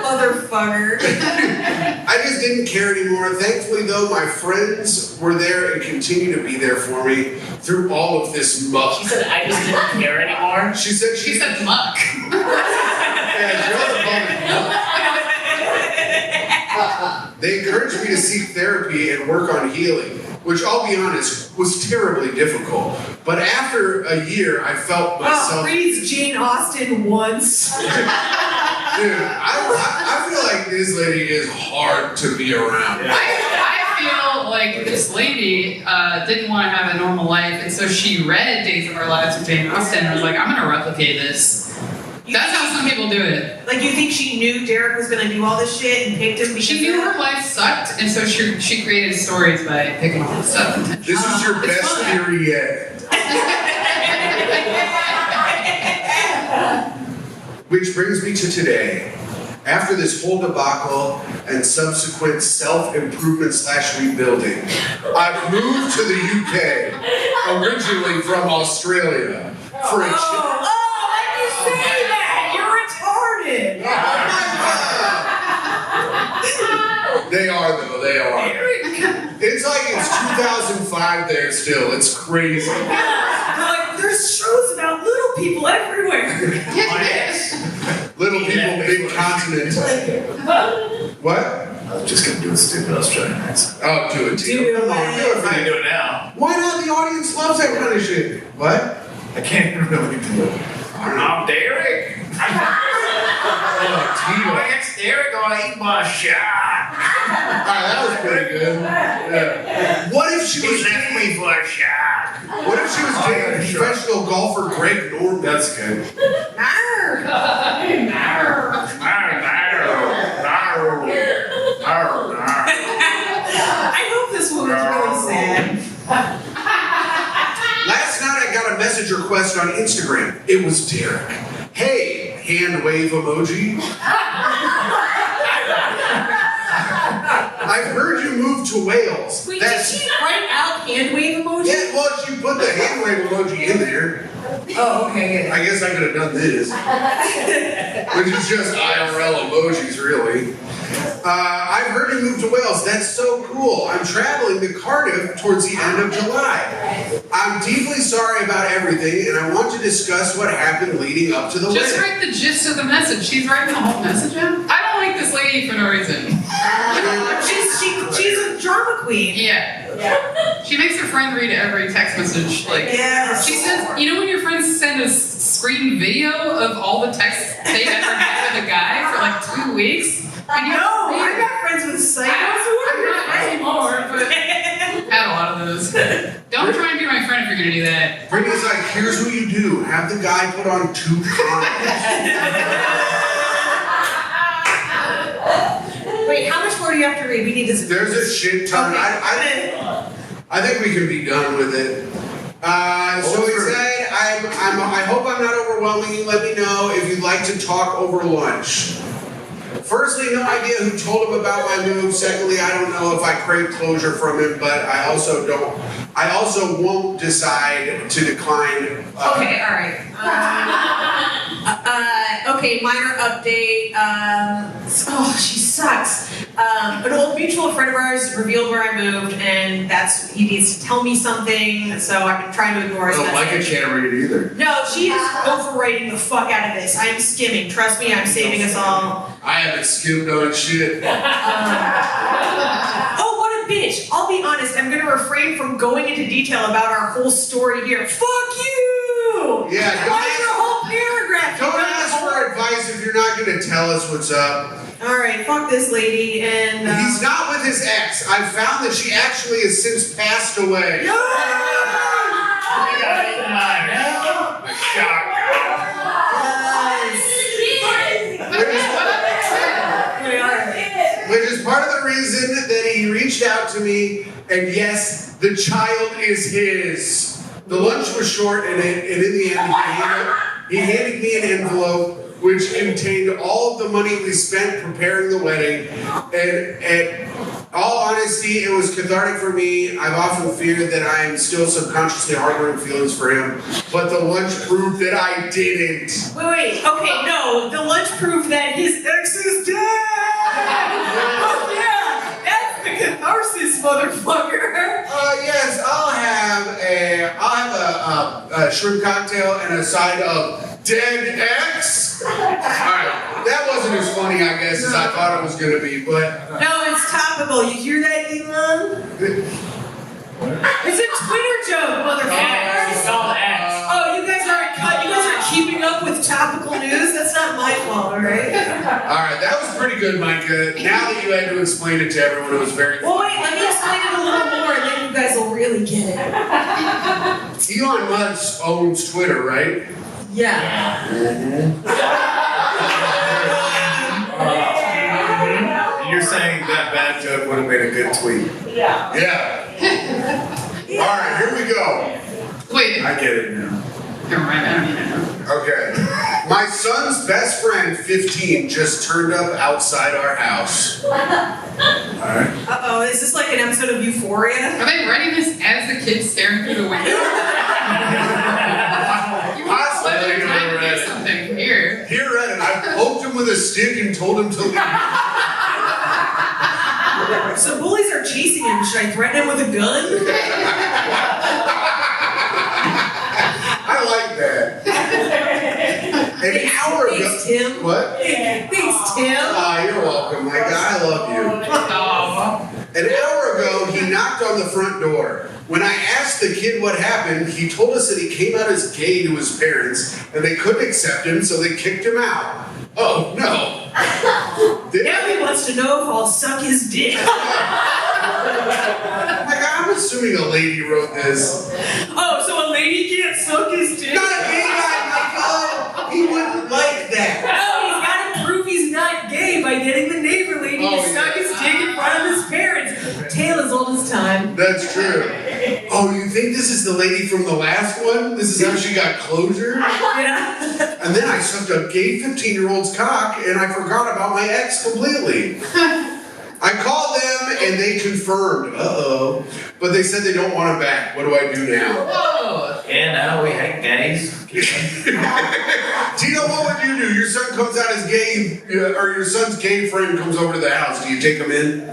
[SPEAKER 4] Motherfucker.
[SPEAKER 1] I just didn't care anymore. Thankfully, though, my friends were there and continue to be there for me through all of this muck.
[SPEAKER 2] She said, I just didn't care anymore.
[SPEAKER 1] She said
[SPEAKER 5] She said muck.
[SPEAKER 1] Yeah, she also called it muck. They encouraged me to seek therapy and work on healing, which I'll be honest, was terribly difficult. But after a year, I felt myself.
[SPEAKER 4] Reads Jane Austen once.
[SPEAKER 1] Dude, I feel like this lady is hard to be around.
[SPEAKER 5] I feel like this lady didn't want to have a normal life, and so she read Days of Our Lives with Jane Austen and was like, I'm going to replicate this. That's how some people do it.
[SPEAKER 4] Like, you think she knew Derek was gonna do all this shit and picked him because
[SPEAKER 5] She knew her life sucked, and so she created stories by picking all this stuff.
[SPEAKER 1] This is your
[SPEAKER 5] It's
[SPEAKER 1] best
[SPEAKER 5] fun.
[SPEAKER 1] theory yet. Which brings me to today. After this whole debacle and subsequent self-improvement / rebuilding, I've moved to the UK, originally from Australia, for a
[SPEAKER 4] why'd you say that? You're retarded.
[SPEAKER 1] They are though, they are. It's like it's 2005 there still, it's crazy.
[SPEAKER 4] They're like, there's shows about little people everywhere.
[SPEAKER 1] Little people, big continent. What?
[SPEAKER 3] I was just gonna do a stupid Australian accent.
[SPEAKER 1] Oh, do it, Tito.
[SPEAKER 4] Do
[SPEAKER 1] Come on,
[SPEAKER 4] it.
[SPEAKER 1] do it for
[SPEAKER 3] I
[SPEAKER 1] me.
[SPEAKER 3] do it now.
[SPEAKER 1] Why not? The audience loves that kind of shit. What?
[SPEAKER 3] I can't even really do it. I'm Derek.
[SPEAKER 1] Oh, Tito.
[SPEAKER 3] It's Derek gonna eat my shot.
[SPEAKER 1] Alright, that was pretty good. Yeah. What if she was
[SPEAKER 3] left me for a shot.
[SPEAKER 1] What if she was dating professional golfer Greg Norman?
[SPEAKER 3] That's good.
[SPEAKER 4] Arr. I hope this one was really sad.
[SPEAKER 1] Last night I got a message request on Instagram. It was Derek. Hey, hand wave emoji. I've heard you moved to Wales.
[SPEAKER 4] Wait, did she write out hand wave emoji?
[SPEAKER 1] Yeah, well, she put the hand wave emoji in there.
[SPEAKER 4] Oh, okay,
[SPEAKER 1] I guess I could have done this. Which is just IRL emojis, really. I've heard you moved to Wales. That's so cool. I'm traveling to Cardiff towards the end of July. I'm deeply sorry about everything, and I want to discuss what happened leading up to the
[SPEAKER 5] Just
[SPEAKER 1] wedding.
[SPEAKER 5] write the gist of the message. She's writing the whole message out. I don't like this lady for no reason.
[SPEAKER 4] She's a drama queen.
[SPEAKER 5] Yeah. She makes her friend read every text message. Like,
[SPEAKER 4] Yes.
[SPEAKER 5] she says, you know when your friends send a screen video of all the texts they ever had with a guy for like 2 weeks? And you
[SPEAKER 4] No,
[SPEAKER 5] read
[SPEAKER 4] I'm
[SPEAKER 5] it.
[SPEAKER 4] not friends with psychos.
[SPEAKER 5] I'm not anymore, but had a lot of those. Don't try and be my friend if you're gonna do that.
[SPEAKER 1] Brittany's like, here's what you do. Have the guy put on 2 condoms.
[SPEAKER 4] Wait, how much more do you have to read? We need this.
[SPEAKER 1] There's a shit ton.
[SPEAKER 4] Okay.
[SPEAKER 1] I think we can be done with it. So he said, I hope I'm not overwhelming you. Let me know if you'd like to talk over lunch. Firstly, no idea who told him about my move. Secondly, I don't know if I crave closure from him, but I also won't decide to decline.
[SPEAKER 4] Okay, all right. Okay, minor update. She sucks. An old mutual friend of ours revealed where I moved, and he needs to tell me something. So I've been trying to ignore his message.
[SPEAKER 3] Myka can't read either.
[SPEAKER 4] No, she is overwriting the fuck out of this. I'm skimming. Trust me, I'm saving us all.
[SPEAKER 1] I haven't skimmed on shit.
[SPEAKER 4] Oh, what a bitch! I'll be honest. I'm gonna refrain from going into detail about our whole story here. Fuck you!
[SPEAKER 1] Yeah,
[SPEAKER 4] Why is your whole paragraph?
[SPEAKER 1] Don't ask for advice if you're not going to tell us what's up.
[SPEAKER 4] All right, fuck this lady, and
[SPEAKER 1] He's not with his ex. I found that she actually has since passed away. Which is part of the reason that he reached out to me, and yes, the child is his. The lunch was short, and in the end, he handed me an envelope which contained all of the money we spent preparing the wedding. And all honesty, it was cathartic for me. I've often feared that I am still subconsciously harboring feelings for him, but the lunch proved that I didn't.
[SPEAKER 4] Wait, okay, no, the lunch proved that his ex is dead! Oh yeah, that's the catharsis, motherfucker!
[SPEAKER 1] Yes, I'll have a shrimp cocktail and a side of dead X. Alright, that wasn't as funny, I guess, as I thought it was gonna be, but
[SPEAKER 4] No, it's topical. You hear that, Elon? It's a Twitter joke, motherfucker!
[SPEAKER 2] It's called X.
[SPEAKER 4] Oh, you guys are keeping up with topical news. That's not my fault, all right?
[SPEAKER 1] All right, that was pretty good, Myka. Now that you had to explain it to everyone, it was very.
[SPEAKER 4] Well, wait, let me explain it a little more, and then you guys will really get it.
[SPEAKER 1] Elon Musk owns Twitter, right?
[SPEAKER 4] Yeah.
[SPEAKER 3] You're saying that bad joke would have made a good tweet.
[SPEAKER 1] Yeah. All right, here we go.
[SPEAKER 5] Wait,
[SPEAKER 3] I get it now.
[SPEAKER 5] never mind, I don't even know.
[SPEAKER 1] Okay. My son's best friend, 15, just turned up outside our house.
[SPEAKER 3] Alright.
[SPEAKER 4] Uh-oh, is this like an episode of Euphoria?
[SPEAKER 5] Are they writing this as the kid's staring through the window? You want to let
[SPEAKER 1] Possibly,
[SPEAKER 5] them try to
[SPEAKER 3] read
[SPEAKER 5] do
[SPEAKER 3] it.
[SPEAKER 5] something here.
[SPEAKER 1] He read it. I poked him with a stick and told him to leave.
[SPEAKER 4] So bullies are chasing him. Should I threaten him with a gun?
[SPEAKER 1] I like that. An hour ago.
[SPEAKER 4] Thanks, Tim.
[SPEAKER 1] What?
[SPEAKER 4] Thanks, Tim.
[SPEAKER 1] You're welcome, my guy. I love you.
[SPEAKER 5] Oh.
[SPEAKER 1] An hour ago, he knocked on the front door. When I asked the kid what happened, he told us that he came out as gay to his parents, and they couldn't accept him, so they kicked him out. Oh, no.
[SPEAKER 4] Now he wants to know if I'll suck his dick.
[SPEAKER 1] I'm assuming a lady wrote this.
[SPEAKER 4] Oh, so a lady can't suck his dick?
[SPEAKER 1] Not a gay guy, Michael. He wouldn't like that.
[SPEAKER 4] Oh, he's got to prove he's not gay by getting the neighbor lady
[SPEAKER 1] Oh,
[SPEAKER 4] to suck his dick in front of his parents. Tale as old as time.
[SPEAKER 1] That's true. Oh, you think this is the lady from the last one? This is how she got closure?
[SPEAKER 4] Yeah.
[SPEAKER 1] And then I sucked a gay 15-year-old's cock, and I forgot about my ex completely. I called them, and they confirmed. Uh-oh. But they said they don't want him back. What do I do now?
[SPEAKER 5] Whoa.
[SPEAKER 3] Yeah, now we hate gays.
[SPEAKER 1] Tito, what would you do? Your son comes out as gay, or your son's gay friend comes over to the house. Do you take him in?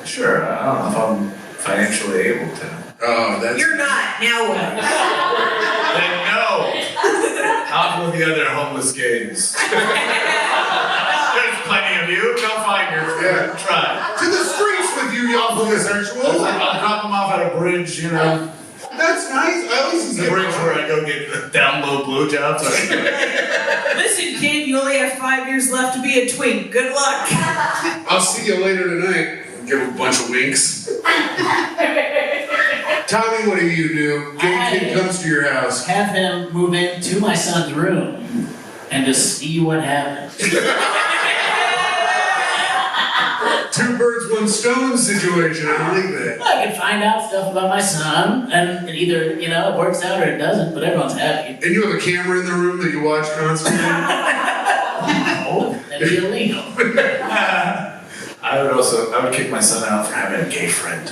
[SPEAKER 3] Sure, I don't know if I'm financially able to.
[SPEAKER 1] Oh, that's...
[SPEAKER 4] You're not. Now what?
[SPEAKER 3] Then no! Out with the other homeless gays. There's plenty of you. Go find your
[SPEAKER 1] Yeah.
[SPEAKER 3] tribe.
[SPEAKER 1] To the streets with you, young homosexuals.
[SPEAKER 3] I'll drop them off at a bridge, you know.
[SPEAKER 1] That's nice. I always
[SPEAKER 3] The bridge where I go get down low blowjobs.
[SPEAKER 4] Listen, kid, you only have 5 years left to be a twink. Good luck.
[SPEAKER 1] I'll see you later tonight. Give him a bunch of winks. Tommy, what do you do? Gay kid comes to your house.
[SPEAKER 2] Have him move into my son's room and just see what happens.
[SPEAKER 1] 2 birds, 1 stone situation. I like that.
[SPEAKER 2] I can find out stuff about my son, and it either, it works out or it doesn't, but everyone's happy.
[SPEAKER 1] And you have a camera in the room that you watch constantly?
[SPEAKER 2] No, that'd be illegal.
[SPEAKER 3] I would kick my son out for having a gay friend.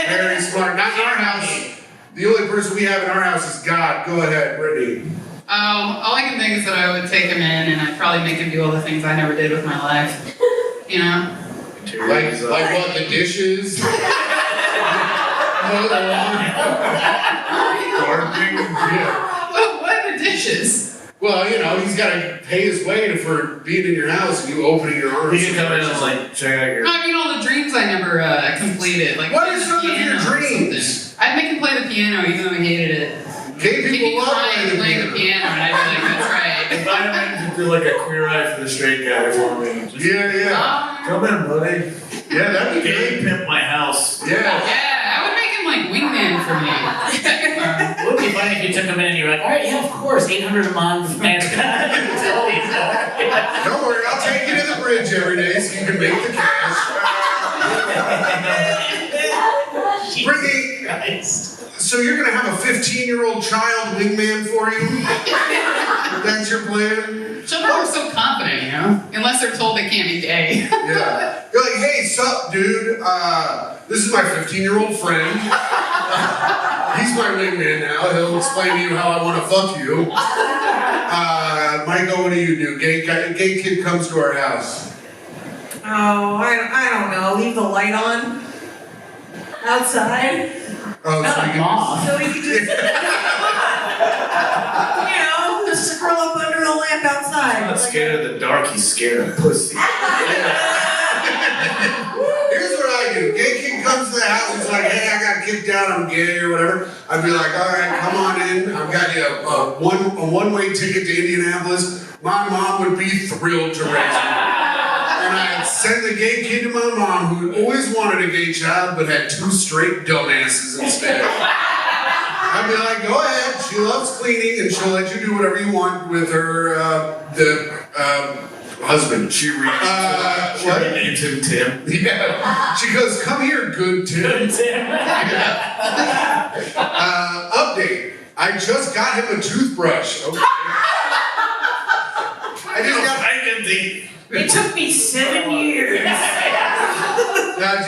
[SPEAKER 1] Very smart. Not in our house. The only person we have in our house is God. Go ahead, Brittany.
[SPEAKER 5] All I can think is that I would take him in and I'd probably make him do all the things I never did with my life. You know?
[SPEAKER 1] Like what? The dishes?
[SPEAKER 3] Gardening?
[SPEAKER 1] Yeah.
[SPEAKER 5] What are the dishes?
[SPEAKER 1] Well, he's got to pay his way for being in your house and you opening your arms.
[SPEAKER 3] He can come in and just like check out your.
[SPEAKER 5] No, I mean all the dreams I never completed. Like
[SPEAKER 1] What
[SPEAKER 5] play
[SPEAKER 1] are
[SPEAKER 5] the
[SPEAKER 1] some of your
[SPEAKER 5] piano or
[SPEAKER 1] dreams?
[SPEAKER 5] something. I'd make him play the piano even though he hated it.
[SPEAKER 1] Gay
[SPEAKER 5] He'd
[SPEAKER 1] people
[SPEAKER 5] be
[SPEAKER 1] love
[SPEAKER 5] crying playing the piano and I'd be like, that's right.
[SPEAKER 3] Invite him in to do like a queer eye for the straight guy for me. Just
[SPEAKER 1] Yeah.
[SPEAKER 3] come in, buddy.
[SPEAKER 1] Yeah, that'd be
[SPEAKER 3] Gay
[SPEAKER 1] good.
[SPEAKER 3] pimp my house.
[SPEAKER 1] Yeah.
[SPEAKER 5] Yeah, I would make him like wingman for me.
[SPEAKER 2] It would be funny if you took him in and you were like, all right, yeah, of course, $800 a month, and
[SPEAKER 1] Don't worry, I'll take you to the bridge every day so you can make the cash. Brittany,
[SPEAKER 2] Christ.
[SPEAKER 1] so you're gonna have a 15-year-old child wingman for you? That's your plan?
[SPEAKER 5] Children are so confident, unless they're told they can't be gay.
[SPEAKER 1] Yeah. You're like, hey, sup, dude? This is my 15-year-old friend. He's my wingman now. He'll explain to you how I want to fuck you. Myka, what do you do? Gay kid comes to our house.
[SPEAKER 4] Oh, I don't know. Leave the light on outside.
[SPEAKER 1] Oh,
[SPEAKER 2] Not
[SPEAKER 1] so
[SPEAKER 2] a
[SPEAKER 1] you
[SPEAKER 2] mom.
[SPEAKER 4] So we could just, just curl up under the lamp outside.
[SPEAKER 3] He's not scared of the dark, he's scared of pussy.
[SPEAKER 1] Here's what I do. Gay kid comes to the house, he's like, hey, I got kicked out, I'm gay or whatever. I I'd be like, all right, come on in. I've got you a one-way ticket to Indianapolis. My mom would be thrilled to raise me. And I'd send the gay kid to my mom, who always wanted a gay child, but had 2 straight dumbasses instead. I'd be like, go ahead. She loves cleaning, and she'll let you do whatever you want with her husband.
[SPEAKER 3] She renamed him Tim.
[SPEAKER 1] Yeah. She goes, come here, good Tim.
[SPEAKER 2] Good Tim.
[SPEAKER 1] Update. I just got him a toothbrush. Okay. I just got
[SPEAKER 4] It took me 7 years.
[SPEAKER 1] She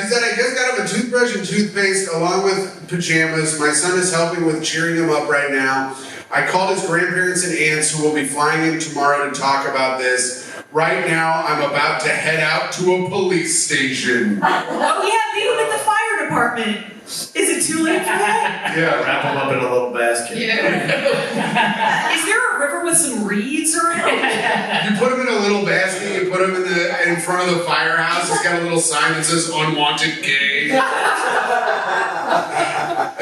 [SPEAKER 1] said, I just got him a toothbrush and toothpaste along with pajamas. My son is helping with cheering him up right now. I called his grandparents and aunts who will be flying in tomorrow to talk about this. Right now, I'm about to head out to a police station.
[SPEAKER 4] Oh yeah, leave him at the fire department. Is it too late for that?
[SPEAKER 1] Yeah.
[SPEAKER 3] Wrap him up in a little basket.
[SPEAKER 5] Yeah.
[SPEAKER 4] Is there a river with some reeds around?
[SPEAKER 1] You put him in a little basket, you put him in front of the firehouse, it's got a little sign that says unwanted gay.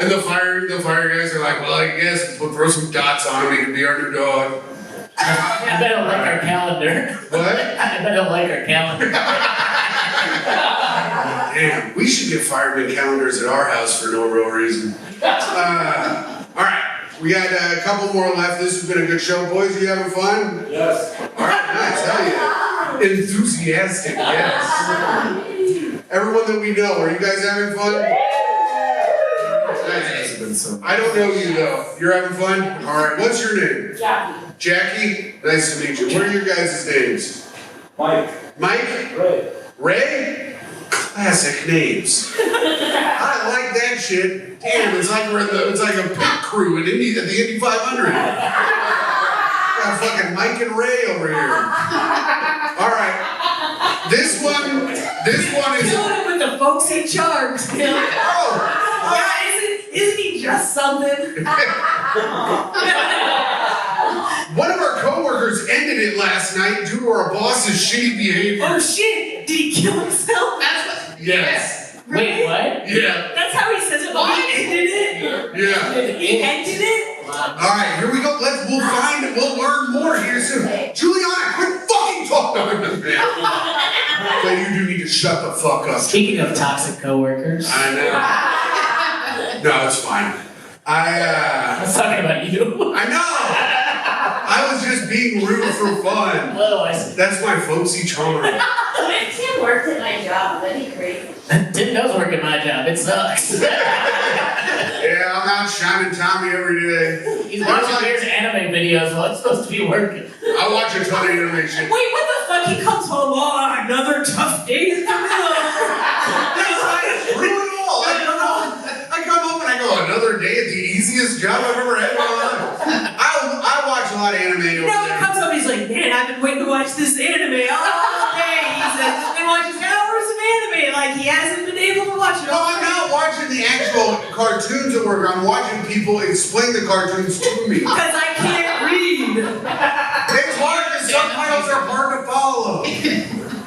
[SPEAKER 1] And the fire guys are like, well, I guess we'll throw some dots on him, he can be our new dog.
[SPEAKER 2] I bet he'll like our calendar.
[SPEAKER 1] What?
[SPEAKER 2] I bet he'll like our calendar.
[SPEAKER 1] Damn, we should get fireman calendars at our house for no real reason. Alright, we got a couple more left. This has been a good show. Boys, you having fun?
[SPEAKER 6] Yes.
[SPEAKER 1] Alright, nice, hell yeah. Enthusiastic, yes. Everyone that we know, are you guys having fun? I don't know you though. You're having fun? Alright, what's your name?
[SPEAKER 6] Jackie.
[SPEAKER 1] Jackie? Nice to meet you. What are your guys' names?
[SPEAKER 6] Mike.
[SPEAKER 1] Mike?
[SPEAKER 6] Ray.
[SPEAKER 1] Ray? Classic names. I like that shit. Damn, it's like it's like a pit crew at the Indy 500. Got fucking Mike and Ray over here. All right. This one is.
[SPEAKER 4] Killing him with the folksy charms.
[SPEAKER 1] Oh.
[SPEAKER 4] Yeah, isn't he just something?
[SPEAKER 1] One of our coworkers ended it last night due to our boss's shitty behavior.
[SPEAKER 4] Oh shit! Did he kill himself?
[SPEAKER 5] That's what.
[SPEAKER 1] Yes.
[SPEAKER 2] Wait, what?
[SPEAKER 1] Yeah.
[SPEAKER 4] That's how he says it.
[SPEAKER 5] What?
[SPEAKER 4] He ended it.
[SPEAKER 1] Yeah.
[SPEAKER 4] He ended it.
[SPEAKER 1] All right, here we go. We'll learn more here soon. Juliana, quit fucking talking to me. But you do need to shut the fuck up.
[SPEAKER 2] Speaking of toxic coworkers,
[SPEAKER 1] I know. No, it's fine.
[SPEAKER 2] I was talking about you.
[SPEAKER 1] I know. I was just being rude for fun.
[SPEAKER 2] Oh, I see.
[SPEAKER 1] That's my folksy charm.
[SPEAKER 7] Tim worked at my job, that'd be crazy.
[SPEAKER 2] Tim does work at my job. It sucks.
[SPEAKER 1] Yeah, I'm out shining Tommy every day.
[SPEAKER 2] He's watching weird anime videos while it's supposed to be working.
[SPEAKER 1] I watch a ton of anime shit.
[SPEAKER 4] Wait, what the fuck? He comes home. Oh, another tough day at the mill.
[SPEAKER 1] Screw it all. I come home and I go, another day at the easiest job I've ever had in my life. I watch a lot of anime over
[SPEAKER 4] No, he
[SPEAKER 1] there.
[SPEAKER 4] comes home. He's like, man, I've been waiting to watch this anime all day. He says, and watches hours of anime. Like he hasn't been able to watch it
[SPEAKER 1] No,
[SPEAKER 4] all
[SPEAKER 1] I'm not watching the actual cartoons at work. I'm watching people explain the cartoons to me.
[SPEAKER 4] because I can't read.
[SPEAKER 1] It's hard because subtitles are hard to follow.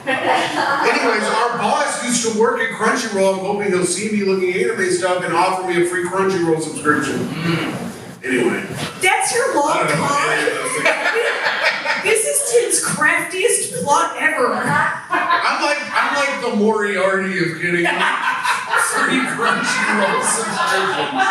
[SPEAKER 1] Anyways, our boss used to work at Crunchyroll. I'm hoping he'll see me looking at anime stuff and offer me a free Crunchyroll subscription. Anyway.
[SPEAKER 4] That's your
[SPEAKER 1] I
[SPEAKER 4] long
[SPEAKER 1] don't know what any of
[SPEAKER 4] con.
[SPEAKER 1] those things.
[SPEAKER 4] This is Tim's craftiest plot ever.
[SPEAKER 1] I'm like the Moriarty of getting free Crunchyroll subscriptions.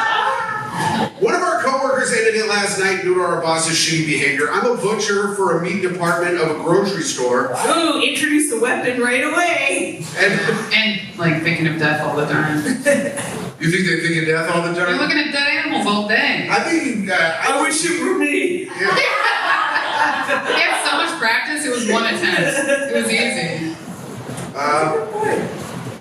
[SPEAKER 1] One of our coworkers ended it last night due to our boss's shitty behavior. I'm a butcher for a meat department of a grocery store.
[SPEAKER 4] Ooh, introduce the weapon right away.
[SPEAKER 1] And
[SPEAKER 5] And like thinking of death all the time.
[SPEAKER 1] you think they think of death all the
[SPEAKER 5] You're
[SPEAKER 1] time?
[SPEAKER 5] looking at dead animals all day.
[SPEAKER 1] I think
[SPEAKER 4] I wish it were me.
[SPEAKER 1] yeah.
[SPEAKER 5] He had so much practice, it was 1 attempt. It was easy.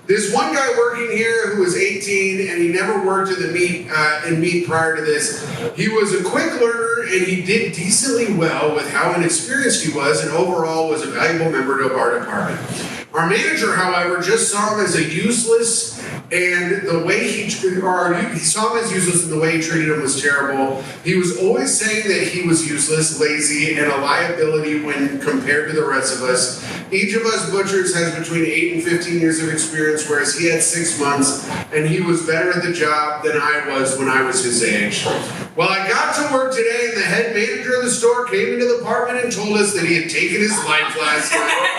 [SPEAKER 1] This one guy working here who was 18 and he never worked in meat prior to this. He was a quick learner and he did decently well with how inexperienced he was and overall was a valuable member of our department. Our manager, however, just saw him as a useless and the way he saw him as useless and the way he treated him was terrible. He was always saying that he was useless, lazy, and a liability when compared to the rest of us. Each of us butchers has between 8 and 15 years of experience, whereas he had 6 months, and he was better at the job than I was when I was his age. Well, I got to work today, and the head manager of the store came into the apartment and told us that he had taken his life last night.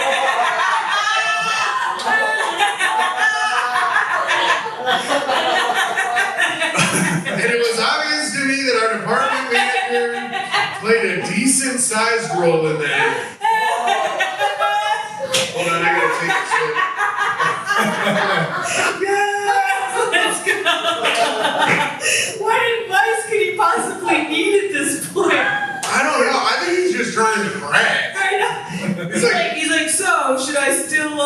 [SPEAKER 1] And it was obvious to me that our department manager played a decent-sized role in that. Hold on, I gotta take a sip.
[SPEAKER 4] What advice could he possibly need at this point?
[SPEAKER 1] I don't know. I think he's just trying to brag.
[SPEAKER 4] I know. He's like, so should I still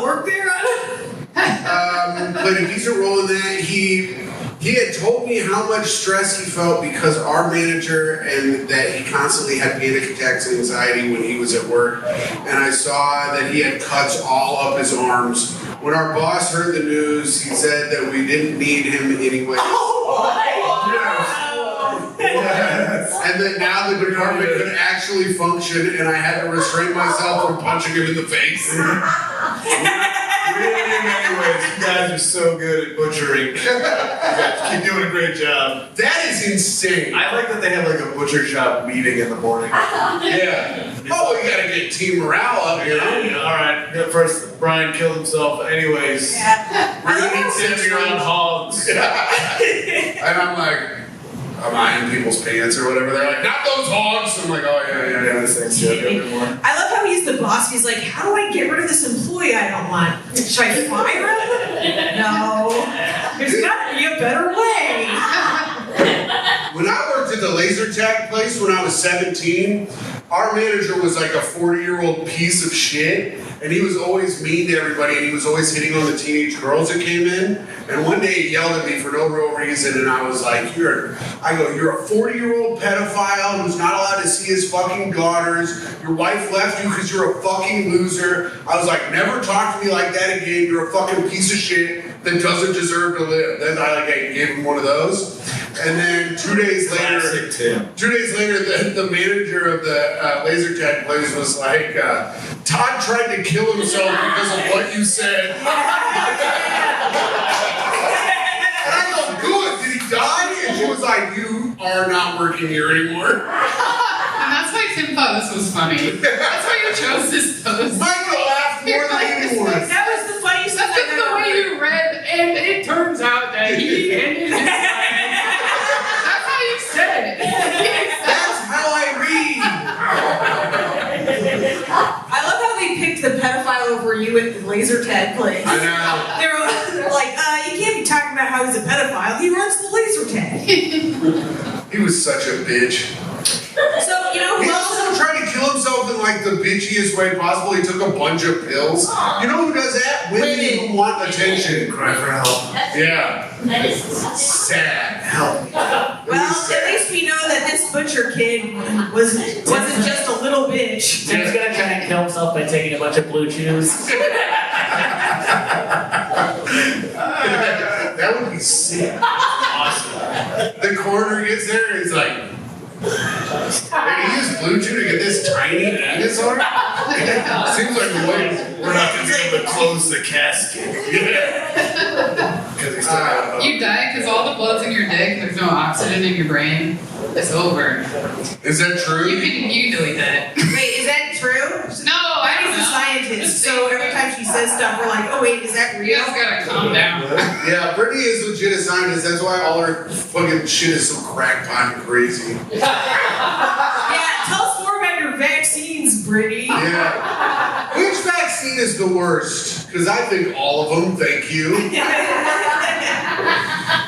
[SPEAKER 4] work there?
[SPEAKER 1] Played a decent role in that. He had told me how much stress he felt because our manager and that he constantly had panic attacks and anxiety when he was at work. And I saw that he had cuts all up his arms. When our boss heard the news, he said that we didn't need him anyway. And that now the department could actually function, and I had to restrain myself from punching him in the face.
[SPEAKER 3] Anyways, you guys are so good at butchering. You guys keep doing a great job.
[SPEAKER 1] That is insane.
[SPEAKER 3] I like that they have like a butcher shop meeting in the morning.
[SPEAKER 1] Yeah. Oh, we gotta get team morale up here.
[SPEAKER 3] All right. First, Brian killed himself. Anyways, we're gonna need 7-year-old hogs.
[SPEAKER 1] And I'm like, I'm eyeing people's pants or whatever. They're like, not those hogs. I'm like, oh yeah.
[SPEAKER 3] This thing's good.
[SPEAKER 4] I love how he's the boss. He's like, how do I get rid of this employee I don't want? Should I fire him? No. There's got to be a better way.
[SPEAKER 1] When I worked at the laser tag place when I was 17, our manager was like a 40-year-old piece of shit, and he was always mean to everybody, and he was always hitting on the teenage girls that came in. And one day he yelled at me for no real reason, and I was like, you're a 40-year-old pedophile who's not allowed to see his fucking daughters. Your wife left you because you're a fucking loser. I was like, never talk to me like that again. You're a fucking piece of shit that doesn't deserve to live. Then I gave him one of those. And then 2 days later, the manager of the laser tag place was like, Todd tried to kill himself because of what you said. And I go, good, did he die? And she was like, you are not working here anymore.
[SPEAKER 5] And that's why Tim thought this was funny. That's why you chose this post.
[SPEAKER 1] Myka laughed more than anyone.
[SPEAKER 4] That was the funniest thing
[SPEAKER 5] That's just the way you read, and it turns out that he ended his life. That's how you said it.
[SPEAKER 1] That's how I read.
[SPEAKER 4] I love how they picked the pedophile over you at the laser tag place.
[SPEAKER 1] I know.
[SPEAKER 4] They're like, you can't be talking about how he's a pedophile. He runs the laser tag.
[SPEAKER 1] He was such a bitch.
[SPEAKER 4] So, you know
[SPEAKER 1] He
[SPEAKER 4] who else?
[SPEAKER 1] also tried to kill himself in like the bitchiest way possible. He took a bunch of pills. You know who does that? Women who want attention.
[SPEAKER 3] Cry for help.
[SPEAKER 1] Yeah.
[SPEAKER 7] That is
[SPEAKER 1] Sad. Help.
[SPEAKER 4] Well, at least we know that this butcher kid wasn't just a little bitch.
[SPEAKER 2] Tim's gonna try and kill himself by taking a bunch of blue chews.
[SPEAKER 1] That would be sick.
[SPEAKER 3] Awesome.
[SPEAKER 1] The coroner gets there and he's like, "Did he use blue chew to get this tiny penis on?" Seems like the way.
[SPEAKER 3] We're not going to be able to close the casket. Because he's still
[SPEAKER 5] You die because all the blood's in your dick, there's no oxygen in your brain. It's over.
[SPEAKER 1] Is that true?
[SPEAKER 5] You can delete that.
[SPEAKER 4] Wait, is that true?
[SPEAKER 5] No, I
[SPEAKER 4] He's
[SPEAKER 5] don't
[SPEAKER 4] a
[SPEAKER 5] know.
[SPEAKER 4] scientist, so every time she says stuff, we're like, oh wait, is that
[SPEAKER 5] You
[SPEAKER 4] real?
[SPEAKER 5] guys gotta calm down.
[SPEAKER 1] Yeah, Brittany is legit a scientist. That's why all her fucking shit is so crackpot and crazy.
[SPEAKER 4] Yeah, tell us more about your vaccines, Brittany.
[SPEAKER 1] Yeah. Which vaccine is the worst? Because I think all of them. Thank you.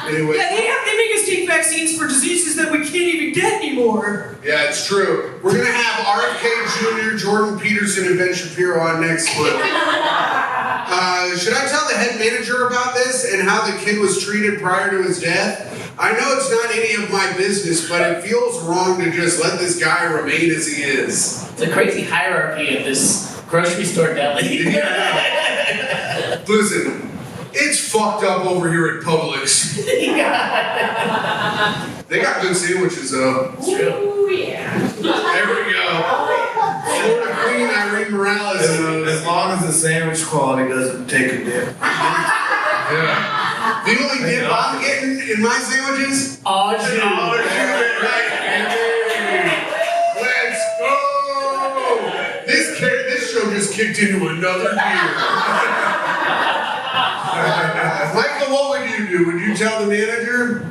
[SPEAKER 1] Anyway.
[SPEAKER 4] Yeah, they make us take vaccines for diseases that we can't even get anymore.
[SPEAKER 1] Yeah, it's true. We're gonna have RFK Jr., Jordan Peterson, and Ben Shapiro on next month. Should I tell the head manager about this and how the kid was treated prior to his death? I know it's not any of my business, but it feels wrong to just let this guy remain as he is.
[SPEAKER 2] It's a crazy hierarchy at this grocery store deli.
[SPEAKER 1] Listen, it's fucked up over here at Publix. They got good sandwiches though.
[SPEAKER 7] Ooh, yeah.
[SPEAKER 1] There we go. Florida Queen Irene Morales.
[SPEAKER 3] As as long as the sandwich quality doesn't take a dip.
[SPEAKER 1] Yeah. The only dip I'm getting in my sandwiches,
[SPEAKER 2] Oh, shoot.
[SPEAKER 1] let's go! This show just kicked into another gear. Michael, what would you do? Would you tell the manager?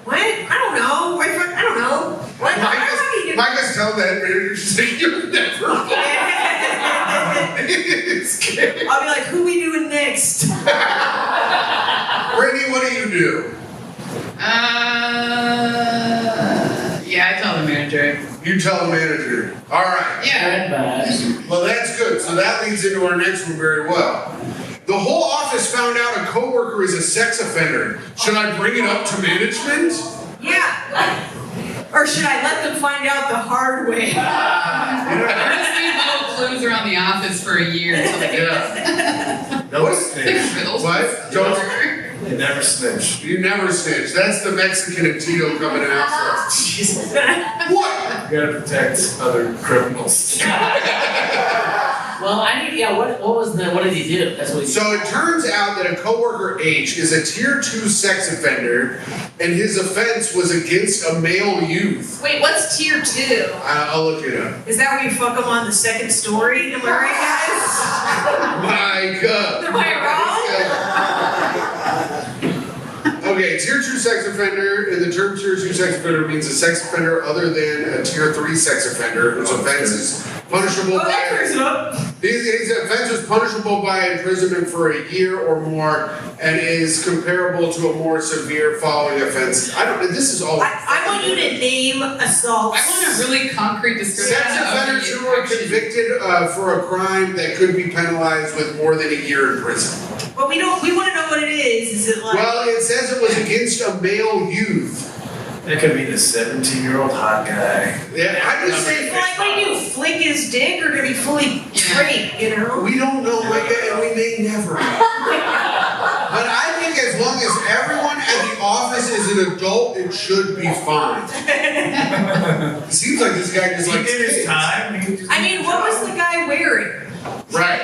[SPEAKER 4] What? I don't know. I don't know. What?
[SPEAKER 1] Micah's telling that manager, she's like, you're never
[SPEAKER 4] I'll be like, who we doing next?
[SPEAKER 1] Brittany, what do you do?
[SPEAKER 5] Yeah, I tell the manager.
[SPEAKER 1] You tell the manager. All right.
[SPEAKER 5] Yeah.
[SPEAKER 1] Well, that's good. So that leads into our next one very well. The whole office found out a coworker is a sex offender. Should I bring it up to management?
[SPEAKER 4] Yeah. Or should I let them find out the hard way?
[SPEAKER 5] We're just leave little clues around the office for a year until they get
[SPEAKER 3] No snitch.
[SPEAKER 1] What? Don't.
[SPEAKER 3] You never snitch.
[SPEAKER 1] You never snitch. That's the Mexican and Tito coming out. What?
[SPEAKER 3] You gotta protect other criminals.
[SPEAKER 2] Well, I need, what did he do? That's what he
[SPEAKER 1] So it turns out that a coworker H is a tier 2 sex offender, and his offense was against a male youth.
[SPEAKER 4] Wait, what's tier 2?
[SPEAKER 1] I'll look it up.
[SPEAKER 4] Is that where you fuck them on the second story? Am I right,
[SPEAKER 1] Myka.
[SPEAKER 4] guys? Am I
[SPEAKER 1] Okay, tier 2 sex offender, and the term tier 2 sex offender means a sex offender other than a tier 3 sex offender whose offense is punishable
[SPEAKER 4] wrong? Oh, that clears it up.
[SPEAKER 1] His offense is punishable by imprisonment for a year or more and is comparable to a more severe following offense. This is all.
[SPEAKER 4] I want you to name assaults.
[SPEAKER 5] I want a really concrete description.
[SPEAKER 1] Sex offenders who are convicted for a crime that could be penalized with more than a year in prison.
[SPEAKER 4] But we want to know what it is. Is it like?
[SPEAKER 1] Well, it says it was against a male youth.
[SPEAKER 3] That could be the 17-year-old hot guy.
[SPEAKER 1] Yeah, I just say
[SPEAKER 4] like, what do you do? Flick his dick or did he fully straight? You know?
[SPEAKER 1] we don't know, Micah, and we may never know. But I think as long as everyone at the office is an adult, it should be fine. It seems like this guy just
[SPEAKER 3] He
[SPEAKER 1] likes
[SPEAKER 3] did his
[SPEAKER 1] kids.
[SPEAKER 3] time.
[SPEAKER 4] I mean, what was the guy wearing?
[SPEAKER 1] Right.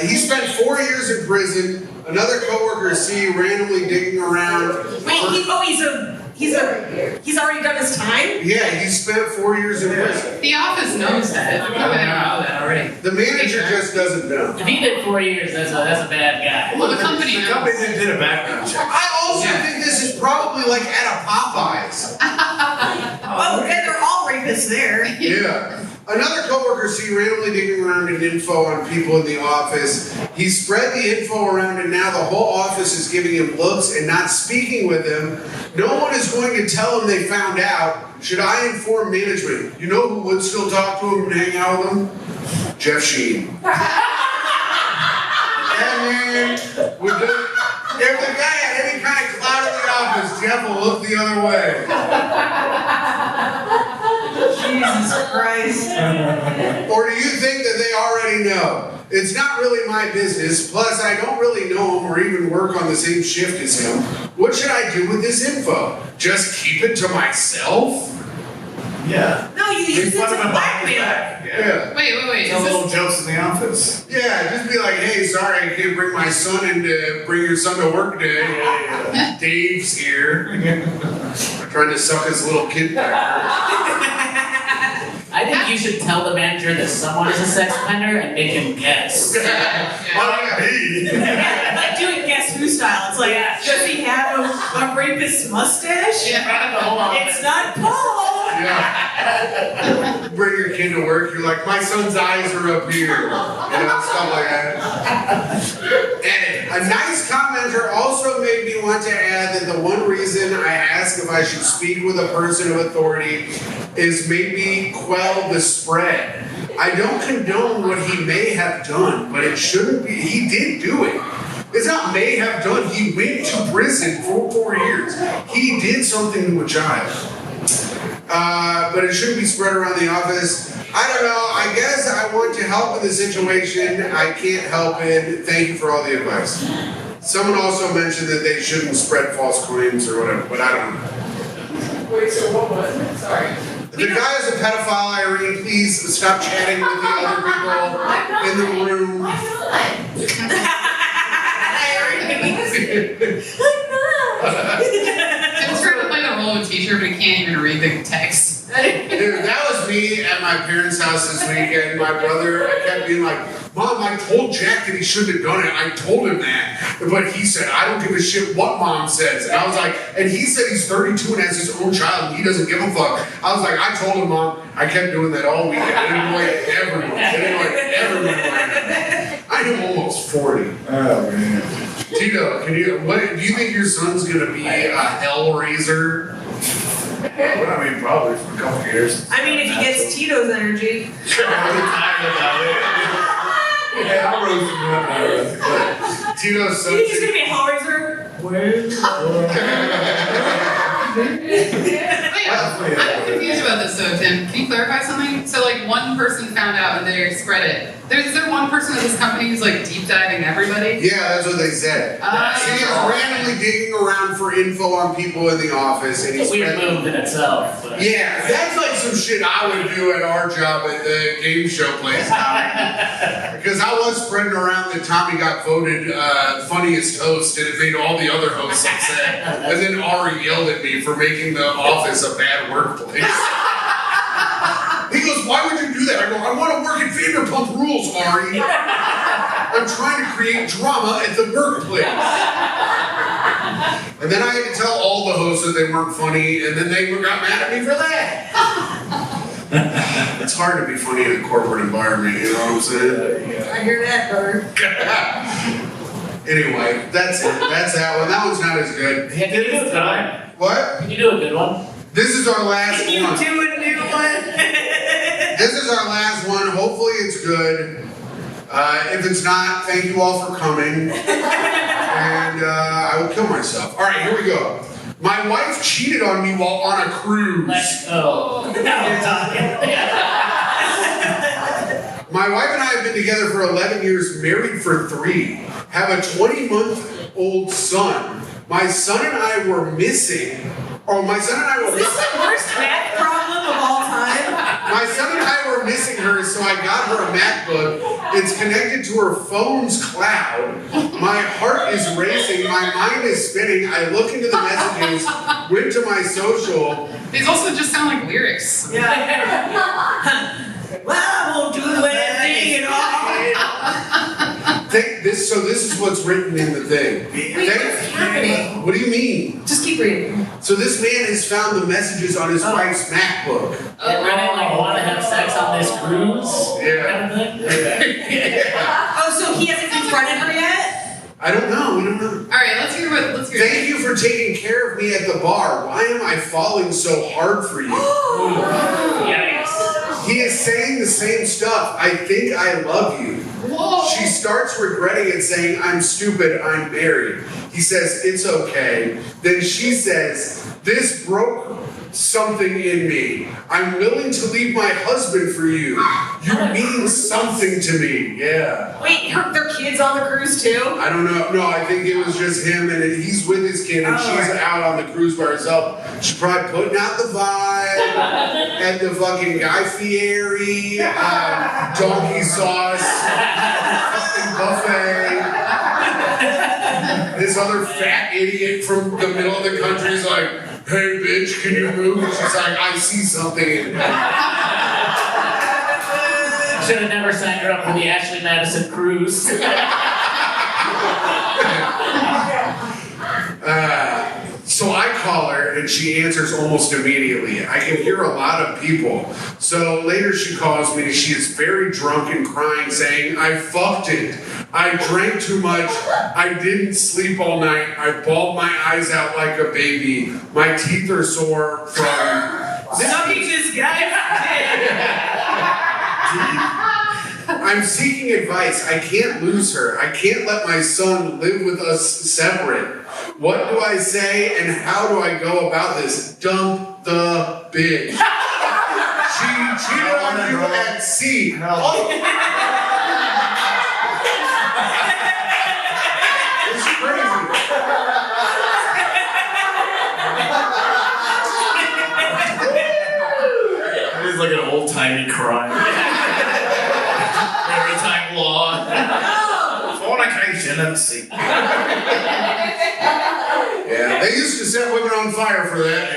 [SPEAKER 1] He spent 4 years in prison. Another coworker C randomly digging around.
[SPEAKER 4] Wait, he's already done his time?
[SPEAKER 1] Yeah, he spent 4 years in prison.
[SPEAKER 5] The office knows that. They don't know that already.
[SPEAKER 1] The manager just doesn't know.
[SPEAKER 2] If he did 4 years, that's a bad guy.
[SPEAKER 5] Well, the company
[SPEAKER 3] The
[SPEAKER 5] knows.
[SPEAKER 3] company did a background check.
[SPEAKER 1] I also think this is probably like at a Popeyes.
[SPEAKER 4] Oh, okay, they're all rapists there.
[SPEAKER 1] Yeah. Another coworker C randomly digging around in info on people in the office. He spread the info around and now the whole office is giving him looks and not speaking with him. No one is going to tell him they found out. Should I inform management? You know who would still talk to him and hang out with him? Jeff Sheen. And if the guy had any kind of clout in the office, Jeff will look the other way.
[SPEAKER 4] Jesus Christ.
[SPEAKER 1] Or do you think that they already know? It's not really my business. Plus, I don't really know him or even work on the same shift as him. What should I do with this info? Just keep it to myself?
[SPEAKER 3] Yeah.
[SPEAKER 4] No, you use it to blackmail.
[SPEAKER 1] Yeah.
[SPEAKER 5] Wait.
[SPEAKER 3] Tell
[SPEAKER 5] Is this,
[SPEAKER 3] little jokes in the office.
[SPEAKER 1] Yeah, just be like, hey, sorry, I can't bring my son in to bring your son to work today. Dave's here. Trying to suck his little kid back.
[SPEAKER 2] I think you should tell the manager that someone is a sex offender and make him guess.
[SPEAKER 4] Like doing Guess Who style. It's like, does he have a rapist mustache? It's not Paul.
[SPEAKER 1] Yeah. Bring your kid to work, you're like, my son's eyes are up here. You know, stuff like that. And a nice commenter also made me want to add that the one reason I ask if I should speak with a person of authority is maybe quell the spread. I don't condone what he may have done, but it shouldn't be. He did do it. It's not may have done. He went to prison for 4 years. He did something to a child. But it shouldn't be spread around the office. I don't know. I guess I want to help in the situation. I can't help it. Thank you for all the advice. Someone also mentioned that they shouldn't spread false claims or whatever, but I don't know.
[SPEAKER 7] Wait, so what was it? Sorry.
[SPEAKER 1] The guy is a pedophile, Irene. Please stop chatting with the other people in the room.
[SPEAKER 7] I'm not.
[SPEAKER 5] Tim's trying to play the role of a teacher, but he can't even read the text.
[SPEAKER 1] Dude, that was me at my parents' house this weekend. My brother kept being like, Mom, I told Jack that he shouldn't have done it. I told him that. But he said, I don't give a shit what Mom says. And I was like, and he said he's 32 and has his own child and he doesn't give a fuck. I was like, I told him, Mom. I kept doing that all weekend. It annoyed everyone. I am almost 40.
[SPEAKER 3] Oh man.
[SPEAKER 1] Tito, do you think your son's gonna be a hellraiser?
[SPEAKER 3] Well, I mean, probably for a couple of years.
[SPEAKER 4] I mean, if he gets Tito's energy.
[SPEAKER 3] Yeah, I'm roasting him.
[SPEAKER 1] Tito's
[SPEAKER 4] You
[SPEAKER 1] son.
[SPEAKER 4] think he's gonna be a Hellraiser?
[SPEAKER 5] Wait, I'm confused about this though, Tim. Can you clarify something? So like one person found out and they spread it. Is there one person at this company who's like deep diving everybody?
[SPEAKER 1] Yeah, that's what they said. He is randomly digging around for info on people in the office, and
[SPEAKER 2] It's
[SPEAKER 1] he's
[SPEAKER 2] a weird move in itself. But.
[SPEAKER 1] Yeah, that's like some shit I would do at our job at the game show place, Tommy. Because I was spreading around that Tommy got voted funniest host, and it made all the other hosts upset. And then Ari yelled at me for making the office a bad workplace. He goes, why would you do that? I go, I want to work at Vanderpump Rules, Ari. I'm trying to create drama at the workplace. And then I had to tell all the hosts that they weren't funny, and then they got mad at me for that. It's hard to be funny in a corporate environment, you know what I'm saying?
[SPEAKER 4] I hear that, brother.
[SPEAKER 1] Anyway, that's it. That's that one. That one's not as good.
[SPEAKER 2] Yeah, can you do a good one?
[SPEAKER 1] What?
[SPEAKER 2] Can you do a good one?
[SPEAKER 1] This is our last
[SPEAKER 4] Can you
[SPEAKER 1] one.
[SPEAKER 4] do a new one?
[SPEAKER 1] This is our last one. Hopefully it's good. If it's not, thank you all for coming. And I will kill myself. All right, here we go. My wife cheated on me while on a cruise.
[SPEAKER 2] Let's go. Now we're talking.
[SPEAKER 1] My wife and I have been together for 11 years, married for 3, have a 20-month-old son. My son and I were missing. Oh, my son and I were
[SPEAKER 4] Is this the worst math problem of all time?
[SPEAKER 1] My son and I were missing her, so I got her a MacBook. It's connected to her phone's cloud. My heart is racing. My mind is spinning. I look into the messages, went to my social.
[SPEAKER 5] These also just sound like lyrics.
[SPEAKER 4] Yeah. Well, I won't do anything at all.
[SPEAKER 1] So this is what's written in the thing.
[SPEAKER 4] Wait, what's happening?
[SPEAKER 1] What do you mean?
[SPEAKER 4] Just keep reading.
[SPEAKER 1] So this man has found the messages on his wife's MacBook.
[SPEAKER 2] Get ready, like, want to have sex on this cruise?
[SPEAKER 1] Yeah.
[SPEAKER 2] Kind of thing?
[SPEAKER 4] Oh, so he hasn't confronted her yet?
[SPEAKER 1] I don't know. We don't know.
[SPEAKER 5] All right, let's hear.
[SPEAKER 1] Thank you for taking care of me at the bar. Why am I falling so hard for you?
[SPEAKER 2] Yikes.
[SPEAKER 1] He is saying the same stuff. I think I love you.
[SPEAKER 5] Whoa.
[SPEAKER 1] She starts regretting it, saying, I'm stupid, I'm married. He says, it's okay. Then she says, this broke something in me. I'm willing to leave my husband for you. You mean something to me. Yeah.
[SPEAKER 4] Wait, their kids on the cruise too?
[SPEAKER 1] I don't know. No, I think it was just him, and he's with his kid, and she's out on the cruise by herself. She's probably putting out the vibe at the fucking Guy Fieri, donkey sauce, fucking buffet. This other fat idiot from the middle of the country is like, hey bitch, can you move? And she's like, I see something in you.
[SPEAKER 2] Should have never signed her up for the Ashley Madison cruise.
[SPEAKER 1] So I call her and she answers almost immediately. I can hear a lot of people. So later she calls me and she is very drunk and crying, saying, I fucked it. I drank too much. I didn't sleep all night. I bawled my eyes out like a baby. My teeth are sore from...
[SPEAKER 4] Sucking this guy's
[SPEAKER 1] I'm seeking advice. I can't lose her. I can't let my son live with us separate. What do I say and how do I go about this? Dump the bitch. She cheated on you at sea. It's crazy.
[SPEAKER 3] Maritime crime. Maritime law. Fornication and sea.
[SPEAKER 1] Yeah, they used to set women on fire for that.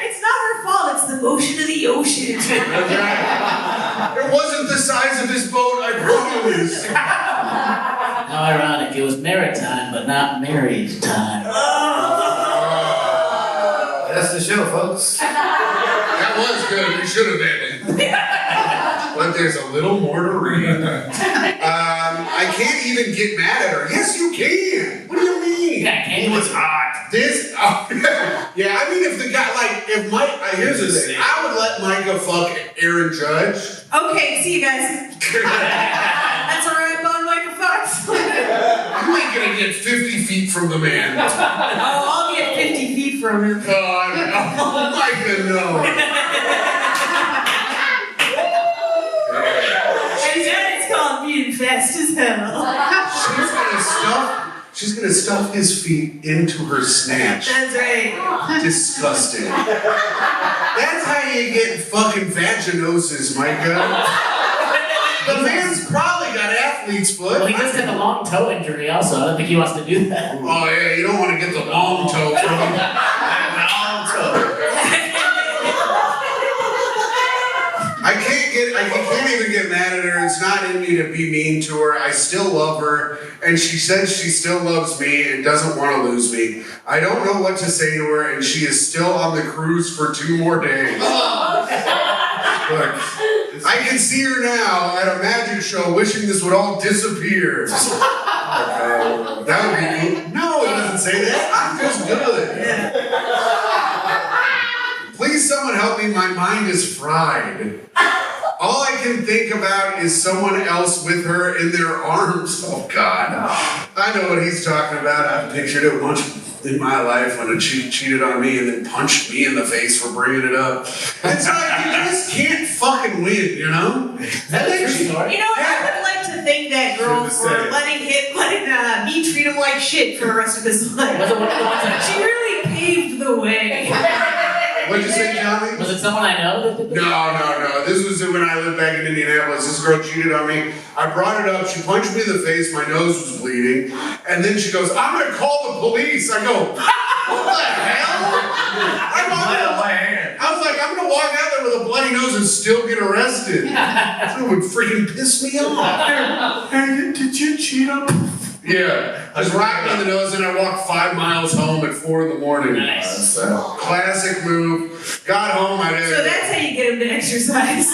[SPEAKER 4] It's not her fault. It's the motion of the ocean.
[SPEAKER 1] That's right. It wasn't the size of his boat, I promise.
[SPEAKER 2] How ironic. It was maritime, but not married time.
[SPEAKER 3] That's the show, folks.
[SPEAKER 1] That was good. We should have ended. But there's a little more to read. I can't even get mad at her. Yes, you can. What do you mean?
[SPEAKER 2] Yeah,
[SPEAKER 3] He was hot.
[SPEAKER 1] This, yeah, I mean, if the guy, like, if Mike, here's the thing, I would let Myka fuck Aaron Judge.
[SPEAKER 4] Okay, see you guys. That's a wrap on Myka Fox.
[SPEAKER 1] You ain't gonna get 50 feet from the man.
[SPEAKER 4] Oh, I'll get 50 feet from him.
[SPEAKER 1] God, oh, Myka, no.
[SPEAKER 4] And then it's called being fast as hell.
[SPEAKER 1] She's gonna stuff his feet into her snatch.
[SPEAKER 4] That's right.
[SPEAKER 1] Disgusting. That's how you get fucking vaginosis, Myka. The man's probably got athlete's foot.
[SPEAKER 2] Well, he just had a long toe injury also. I don't think he wants to do that.
[SPEAKER 1] Oh yeah, you don't want to get the long toe from him.
[SPEAKER 3] Long toe.
[SPEAKER 1] I can't even get mad at her. It's not in me to be mean to her. I still love her, and she says she still loves me and doesn't want to lose me. I don't know what to say to her, and she is still on the cruise for 2 more days. Look, I can see her now at a magic show wishing this would all disappear. That would be cool. No, it doesn't say that. I'm just good. Please, someone help me. My mind is fried. All I can think about is someone else with her in their arms. Oh, God. I know what he's talking about. I've pictured it once in my life when a chick cheated on me and then punched me in the face for bringing it up. It's like, you just can't fucking win, you know? And then she,
[SPEAKER 4] You know what? I would like to thank that girl for letting me treat him like shit for the rest of his life.
[SPEAKER 2] Was it one of the ones that
[SPEAKER 4] She really paved the way.
[SPEAKER 1] what'd you say, Johnny?
[SPEAKER 2] Was it someone I know that did this?
[SPEAKER 1] No. This was when I lived back in Indianapolis. This girl cheated on me. I brought it up. She punched me in the face. My nose was bleeding. And then she goes, I'm going to call the police. I go, what the hell? I was like, I'm going to walk out there with a bloody nose and still get arrested. That would freaking piss me off.
[SPEAKER 3] Hey, did you cheat on me?
[SPEAKER 1] Yeah. Just right on the nose, and I walked 5 miles home at 4 in the morning.
[SPEAKER 2] Nice.
[SPEAKER 1] Classic move. Got home, I did.
[SPEAKER 4] So that's how you get him to exercise.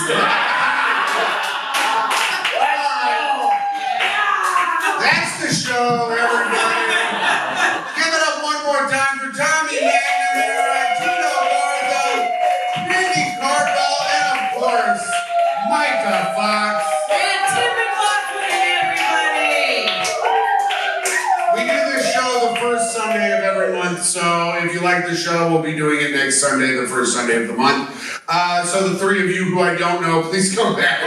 [SPEAKER 1] That's the show, everybody. Give it up one more time for Tommy McNamara, Tino Garza, Randy Carvell, and of course, Myka Fox.
[SPEAKER 4] And Tim McLaughlin, everybody.
[SPEAKER 1] We do this show the first Sunday of every month, so if you like the show, we'll be doing it next Sunday, the first Sunday of the month. So the 3 of you who I don't know, please come back.